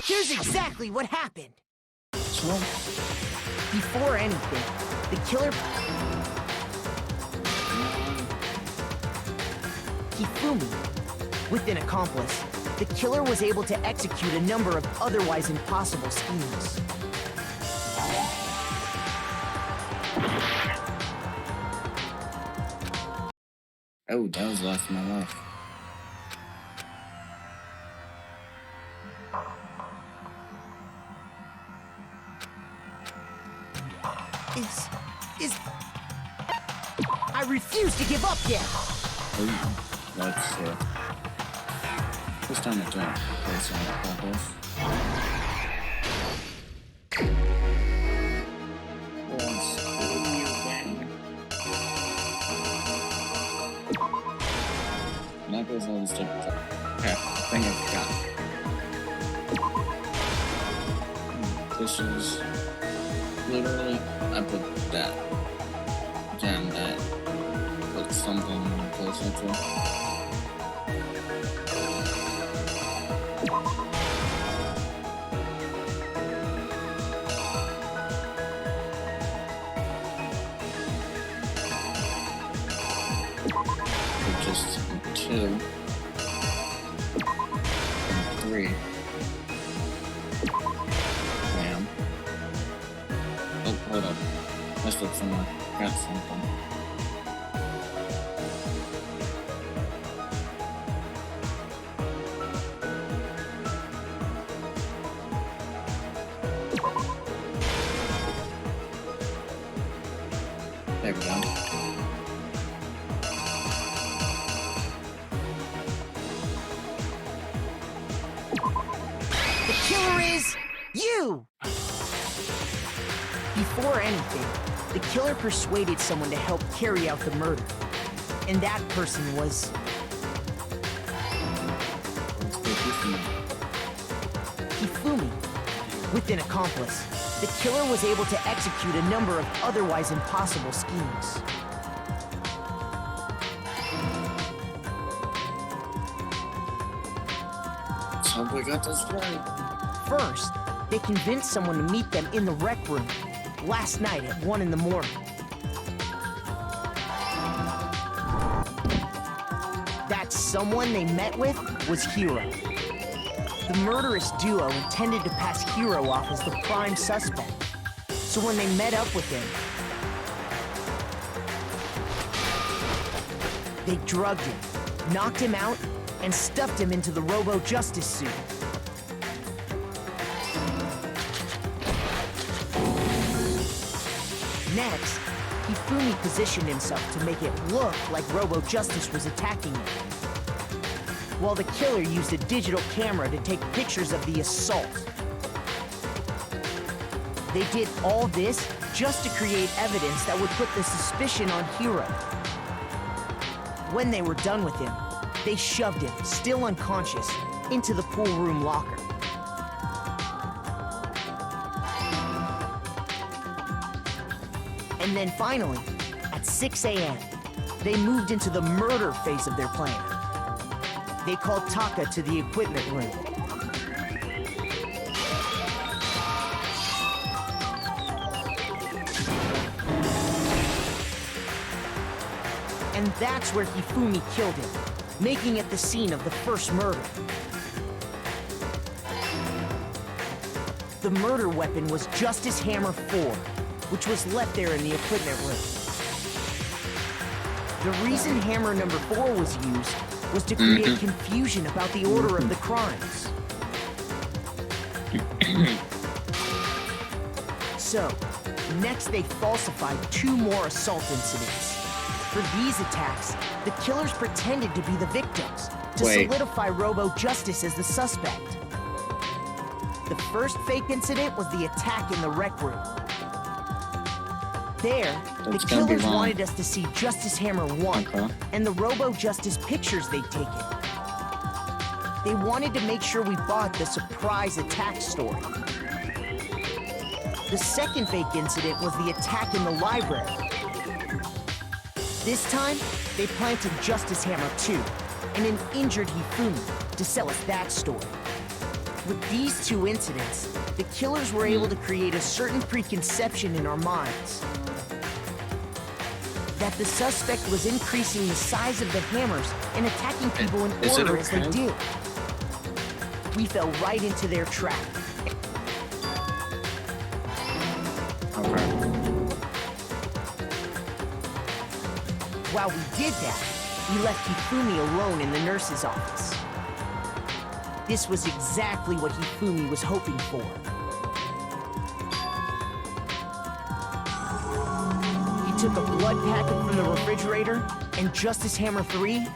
Here's exactly what happened. Before anything, the killer... Hifumi, with an accomplice, the killer was able to execute a number of otherwise impossible schemes. Oh, that was the last of my life. I refuse to give up yet! Oh, that's this time I don't place on the progress. This is literally, I put that. Again, that put something closer to. Just 2 and 3. Bam. Oh, hold up. Let's look somewhere. Got something. There we go. The killer is you! Before anything, the killer persuaded someone to help carry out the murder. And that person was... Hifumi. With an accomplice, the killer was able to execute a number of otherwise impossible schemes. Let's hope we got this right. First, they convinced someone to meet them in the rec room last night at 1 in the morning. That someone they met with was Hiro. The murderous duo intended to pass Hiro off as the prime suspect. So when they met up with him, they drugged him, knocked him out, and stuffed him into the Robo-Justice suit. Next, Hifumi positioned himself to make it look like Robo-Justice was attacking him, while the killer used a digital camera to take pictures of the assault. They did all this just to create evidence that would put the suspicion on Hiro. When they were done with him, they shoved him, still unconscious, into the pool room locker. And then finally, at 6 a.m., they moved into the murder phase of their plan. They called Taka to the equipment room. And that's where Hifumi killed him, making it the scene of the first murder. The murder weapon was Justice Hammer 4, which was left there in the equipment room. The reason hammer number 4 was used was to create confusion about the order of the crimes. So, next they falsified 2 more assault incidents. For these attacks, the killers pretended to be the victims to solidify Robo-Justice as the suspect. The first fake incident was the attack in the rec room. There, the killers wanted us to see Justice Hammer 1 and the Robo-Justice pictures they'd taken. They wanted to make sure we bought the surprise attack story. The second fake incident was the attack in the library. This time, they planted Justice Hammer 2 and an injured Hifumi to sell us that story. With these 2 incidents, the killers were able to create a certain preconception in our minds that the suspect was increasing the size of the hammers and attacking people in order as they did. We fell right into their trap. While we did that, we left Hifumi alone in the nurse's office. This was exactly what Hifumi was hoping for. He took a blood packet from the refrigerator and Justice Hammer 3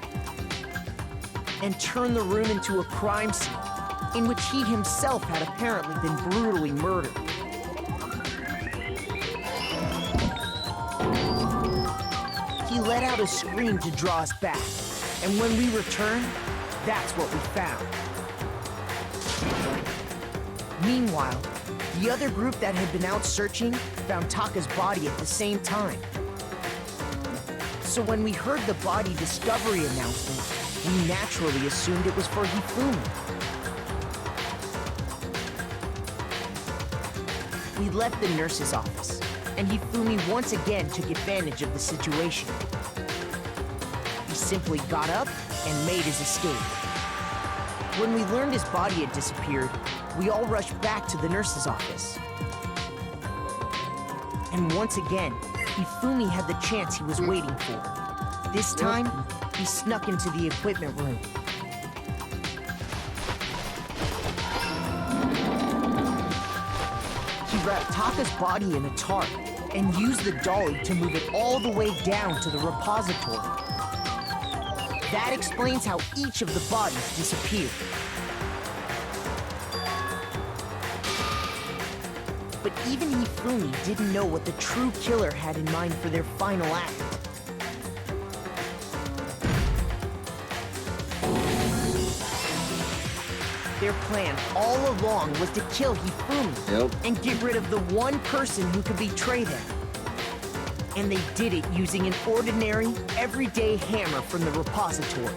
and turned the room into a crime scene in which he himself had apparently been brutally murdered. He let out a scream to draw us back, and when we returned, that's what we found. Meanwhile, The other group that had been out searching found Taka's body at the same time. So when we heard the body discovery announcement, we naturally assumed it was for Hifumi. We left the nurse's office, and Hifumi once again took advantage of the situation. He simply got up and made his escape. When we learned his body had disappeared, we all rushed back to the nurse's office. And once again, Hifumi had the chance he was waiting for. This time, he snuck into the equipment room. He wrapped Taka's body in a tarp and used the dolly to move it all the way down to the repository. That explains how each of the bodies disappeared. But even Hifumi didn't know what the true killer had in mind for their final act. Their plan all along was to kill Hifumi and get rid of the one person who could betray them. And they did it using an ordinary, everyday hammer from the repository.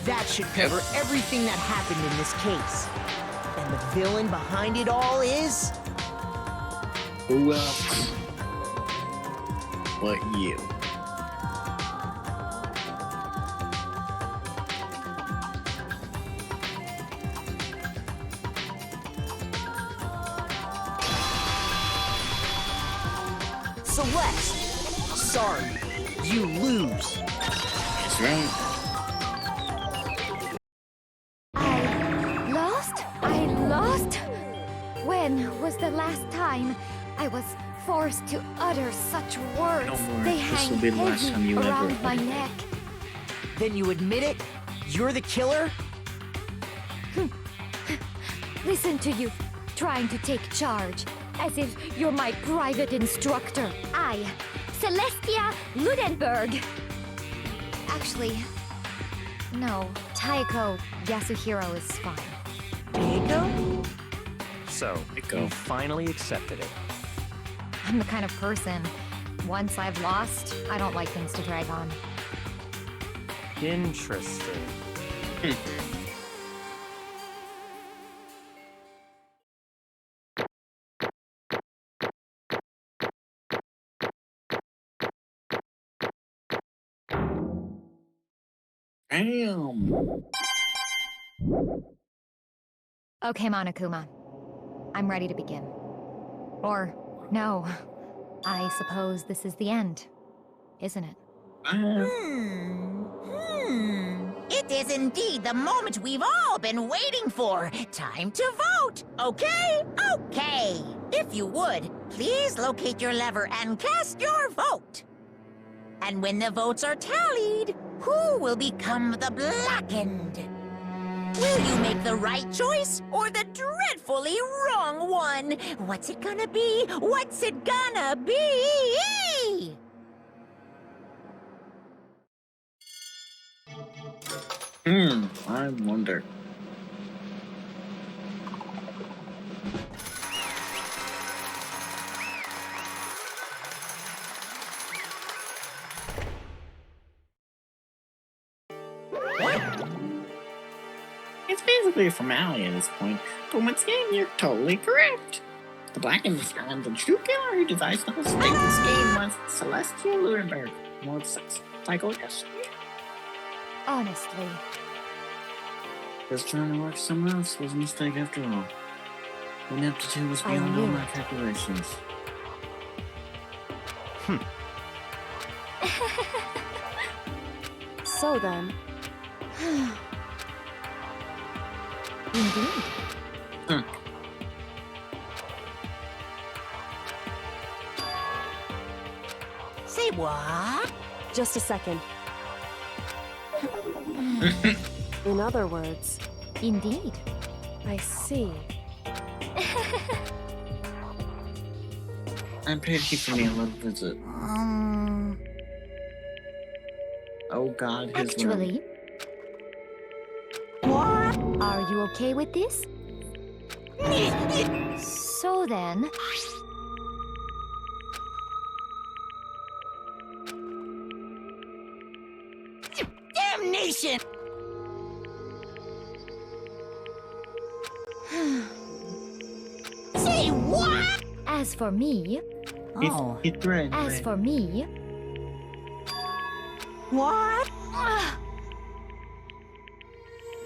That should cover everything that happened in this case. And the villain behind it all is... Who else but you? Celeste! Sorry, you lose. That's right. I lost? When was the last time I was forced to utter such words? Don't worry, They this hang will be the last time heavy you ever around my utter it. neck. Then you admit it? You're the killer? Listen to you, trying to take charge, as if you're my private instructor. I, Celestia Ludenberg. Actually, no, Taiko Yasuhiro is fine. Diego? So, you finally accepted it. I'm the kind of person, once I've lost, I don't like things to drag on. Interesting. Damn. Okay, Monokuma. I'm ready to begin. Or, no. I suppose this is the end, isn't it? It is indeed the moment we've all been waiting for. Time to vote, okay? Okay. If you would, please locate your lever and cast your vote. And when the votes are tallied, who will become the blackened? Will you make the right choice or the dreadfully wrong one? What's it gonna be? What's it gonna be? I wonder. It's basically a formality at this point, but once again, you're totally correct. The blackened is found the true killer who devised the whole stake this game was Celestial Ludenberg. More success. Taiko Yasuhiro. Honestly. Just trying to work somewhere else was a mistake after all. Ineptitude was beyond all my calculations. So then, Indeed. Say what? just a second. In other words, Indeed. I see. I paid Hifumi a little visit. Oh God, his Actually, What? are you okay with this? So then... Damnation! Say what? As for me... Oh. He threatened As me. for me... What?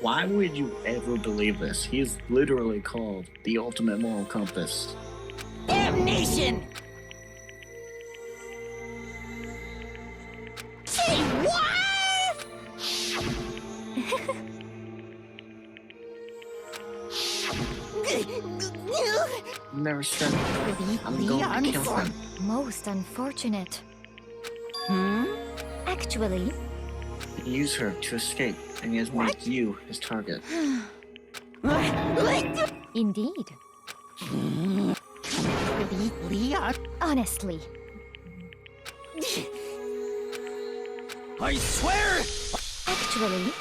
Why would you ever believe this? He's literally called the ultimate moral compass. Damnation! Say what? Never said I'm going to kill him. Most unfortunate. Hmm? Actually, He used her to escape, and he has made you his target. indeed. Leon? Honestly. I swear! Actually,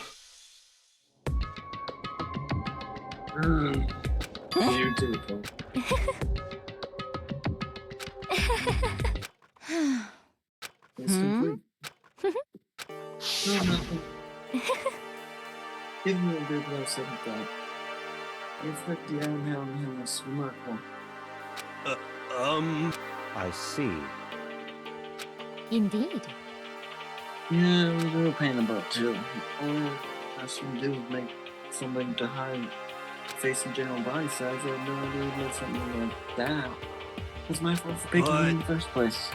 You do, Paul. It's complete. No, nothing. Give me a good little second thought. It's like the Iron Hound is remarkable. I see. indeed. Yeah, we do a pain in the butt too. All I asked him to do was make something to hide face and general body size. I had no idea he'd make something like that. It's my fault for picking him in the first place.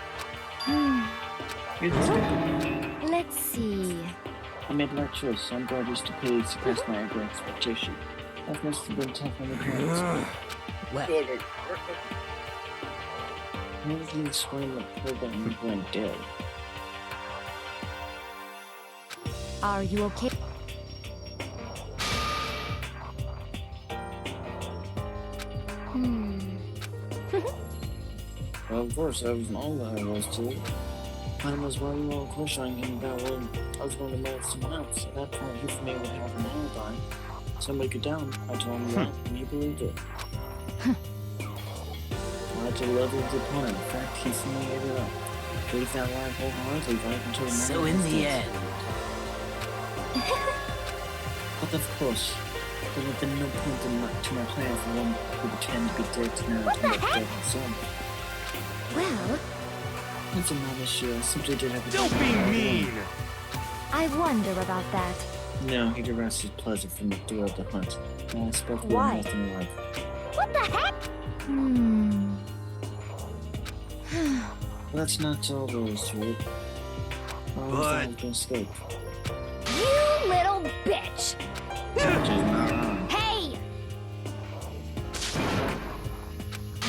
It's stupid. Let's see. I made the right choice. I'm glad you stupidity suppressed my every expectation. That must have been tough on the parents. Well, How did you explain the program went dead? Are you okay? Well, of course, I was all that I was too. Mine was why you all questioning him about when I was going to marry someone else. At that point, he for me would have an alibi. Somebody could tell him. I told him that, and he believed it. I had to level the opponent. In fact, he for me ate it up. Believed that lie wholeheartedly right until the so in the end, But of course, there would have been no point to my plan for one who pretend to be dead to now What the to heck? dead himself. Well, That's a non-issue. I simply did have Don't be mean! I wonder about that. No, he derives his pleasure from the thrill of the hunt. And I expect we Why? have nothing in life. What the heck? Well, that's not all there is to it. All we found to escape. You little bitch! Which is not wrong. Hey!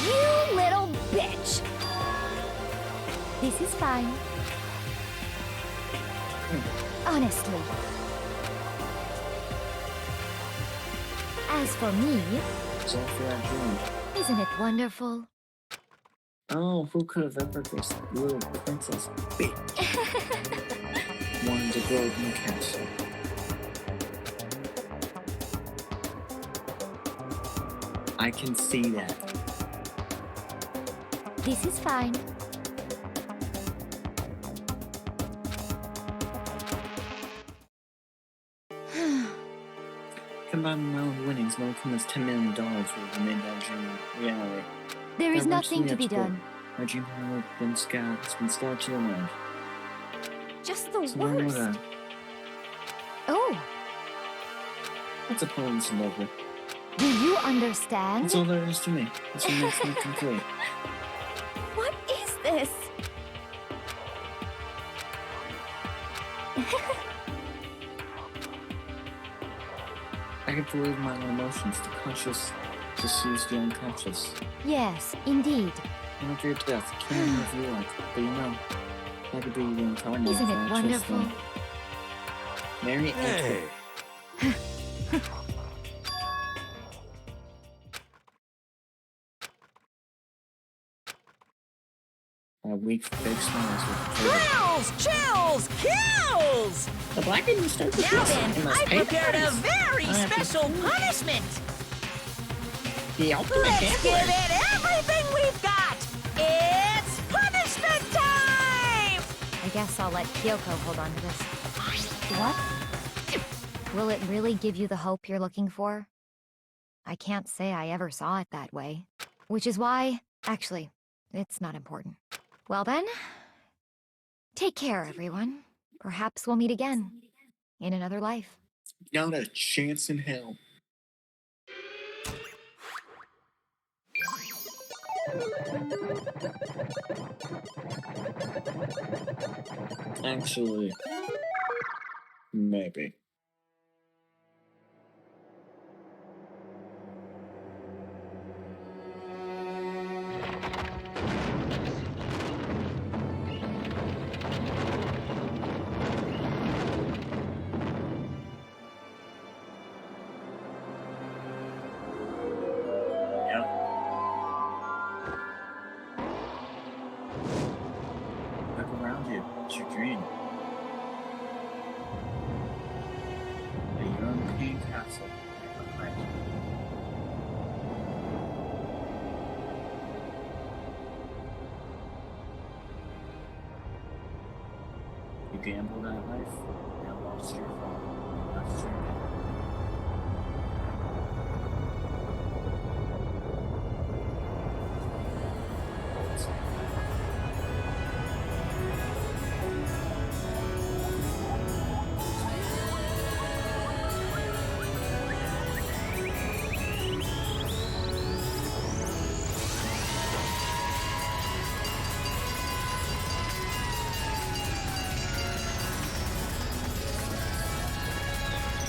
You little bitch! This is fine. Honestly. As for me, It's all for that dream. isn't it wonderful? Oh, who could have ever guessed that little princess bitch wanted to grow up in the castle? I can see that. This is fine. Combining my own winnings, no almost $10 million would have made that dream reality. There is That nothing virtually to be expert. done. My dream has been scoured. It's been scoured to the land. Just the So one more worst. time. Oh, That's a pointless endeavor. do you understand? That's all there is to me. That's what makes me complete. What is this? I can believe my own emotions. The conscious deceives the unconscious. Yes, indeed. After your death, killing whoever you like. But you know, I could be the incarnate. Isn't of it that wonderful? trust fund. Mary Edward. Weak fake smiles with the Thrills, chills, kills! The black and starts with Now this. then, You must I pay the prepared a price. very I have to- special punishment! The ultimate Let's give gambler. it everything I'll let Kyoko hold on to this. What? Will it really give you the hope you're looking for? I can't say I ever saw it that way. Which is why... Actually, it's not important. Well then... Take care, everyone. Perhaps we'll meet again. In another life. Not a chance in hell. Actually, maybe. Look around you. It's your dream. A European castle. Behind you. You gambled that life. Now lost your fault. Lost your name.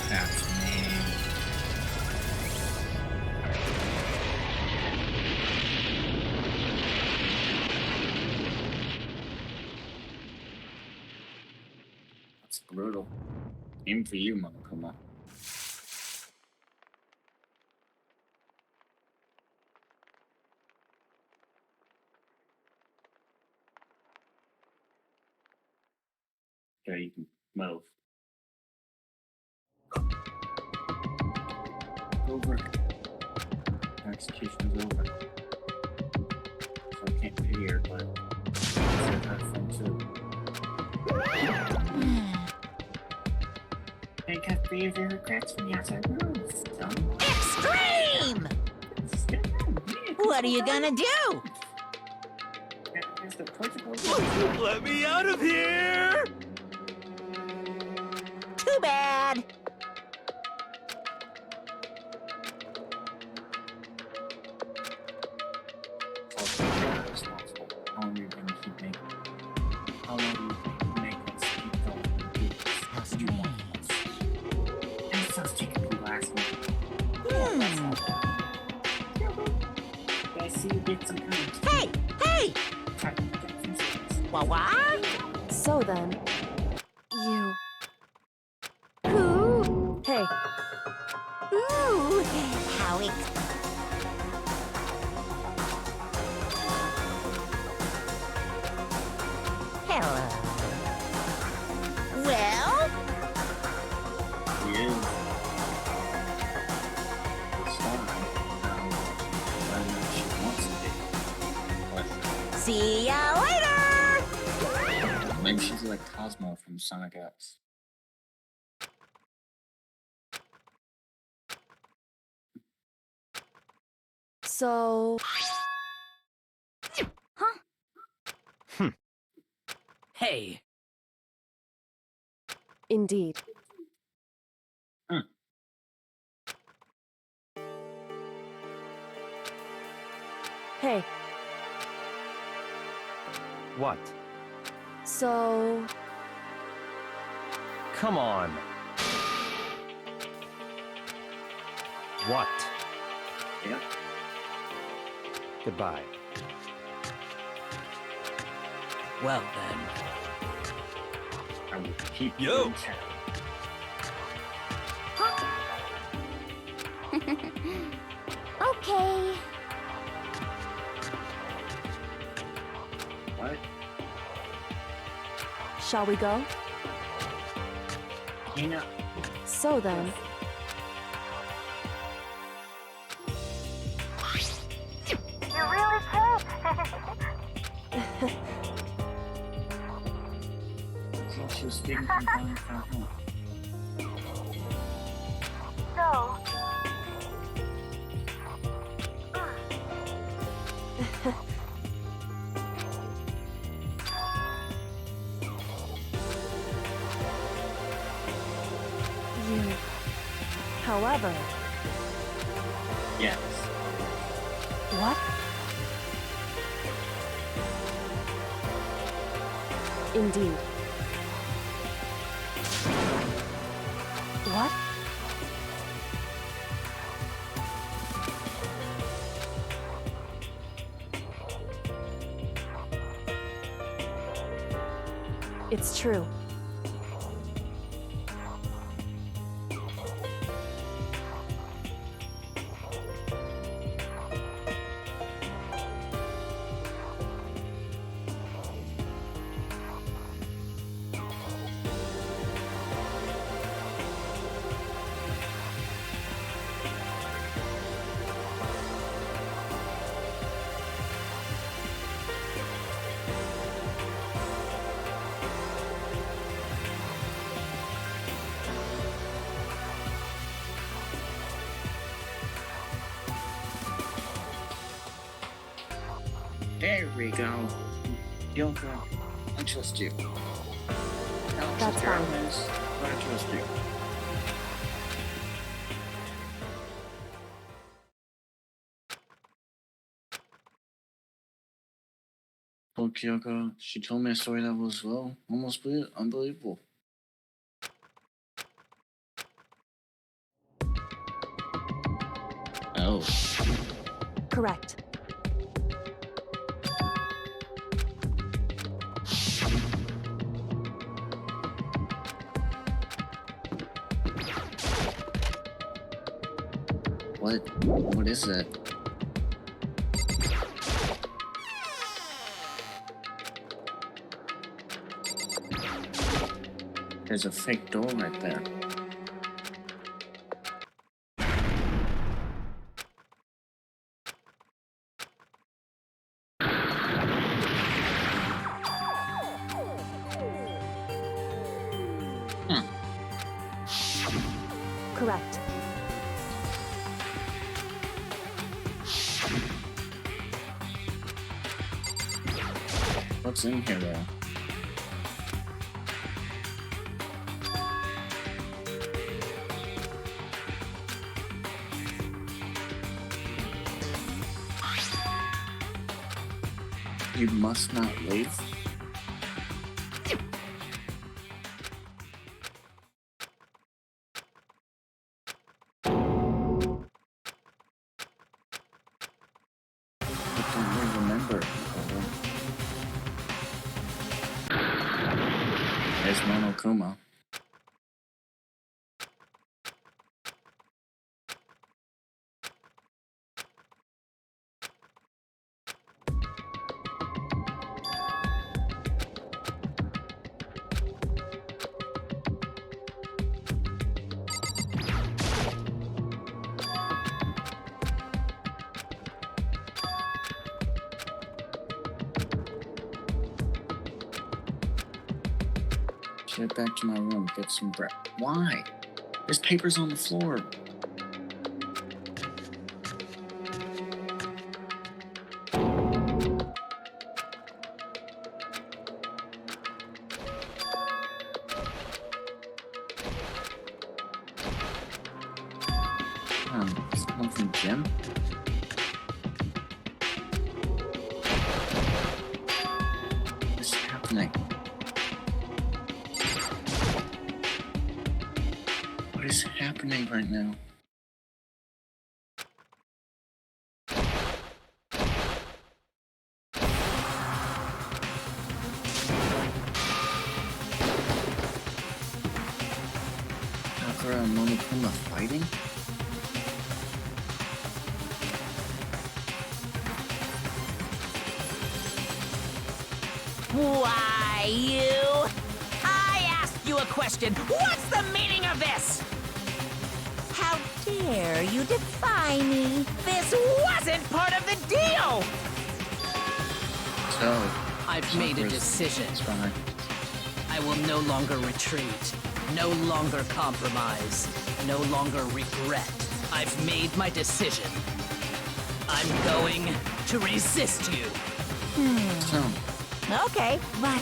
That's me. That's brutal. Aim for you, Monokuma. Okay, you can move. Over. Her execution's over. So I can't pity her, but it's her fun too. Make up for your regrets from the outside world, son. Extreme! What are you gonna do? There's the Portugal. Let me out of here! Too bad. Responsible. How long are you gonna keep making? How long do you think you make us keep going and do this? Do you want us? And it sounds taking the last one. I see you get some kind of... Hey! Hey! Try to get some sense. What? So then, you... Who? Hey, Ooh, how it... Hello. Well? He is. It's fine. I know she wants to be. But See ya later! maybe she's like Cosmo from Sonic X. so... Hey, Indeed. Hey, What? so... Come on. What? Yep. Goodbye. well then. I will keep Yo. you in check. Okay. What? Shall we go? You know, So then, You're really cute. was speaking from time to time. So. However. Yes. What? Indeed. What? It's true. There we go. Yoko, I trust you. That's fine. But I trust you. Oh, Kyoko, she told me a story that was, well, almost unbelievable. Oh. Correct. What is that? There's a fake door right there. Correct. What's in here, though? You must not leave. What don't we remember? There's Monokuma. Get back to my room, get some bread. Why? There's papers on the floor. It's nothing, Jim. What's happening? What is happening right now? Sakura and Monokuma fighting? Why, you? I asked you a question. What's the meaning of this? How dare you defy me? This wasn't part of the deal! So, I've made a Sakura's decision. fine. I will no longer retreat, no longer compromise, no longer regret. I've made my decision. I'm going to resist you. Okay, but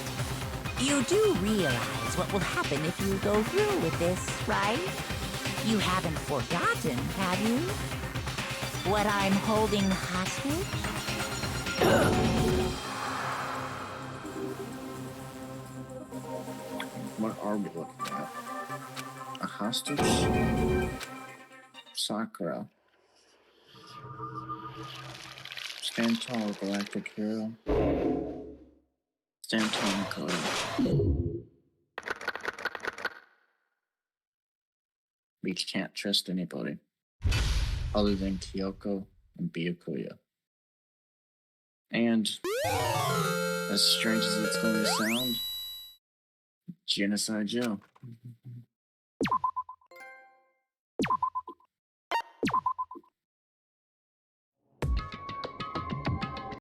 you do realize what will happen if you go through with this, right? You haven't forgotten, have you? What I'm holding hostage? What are we looking at? A hostage? Sakura. Stand tall, galactic hero. Stand tall, Makoto. We can't trust anybody other than Kyoko and Byakuya. And as strange as it's going to sound, Genocide Joe.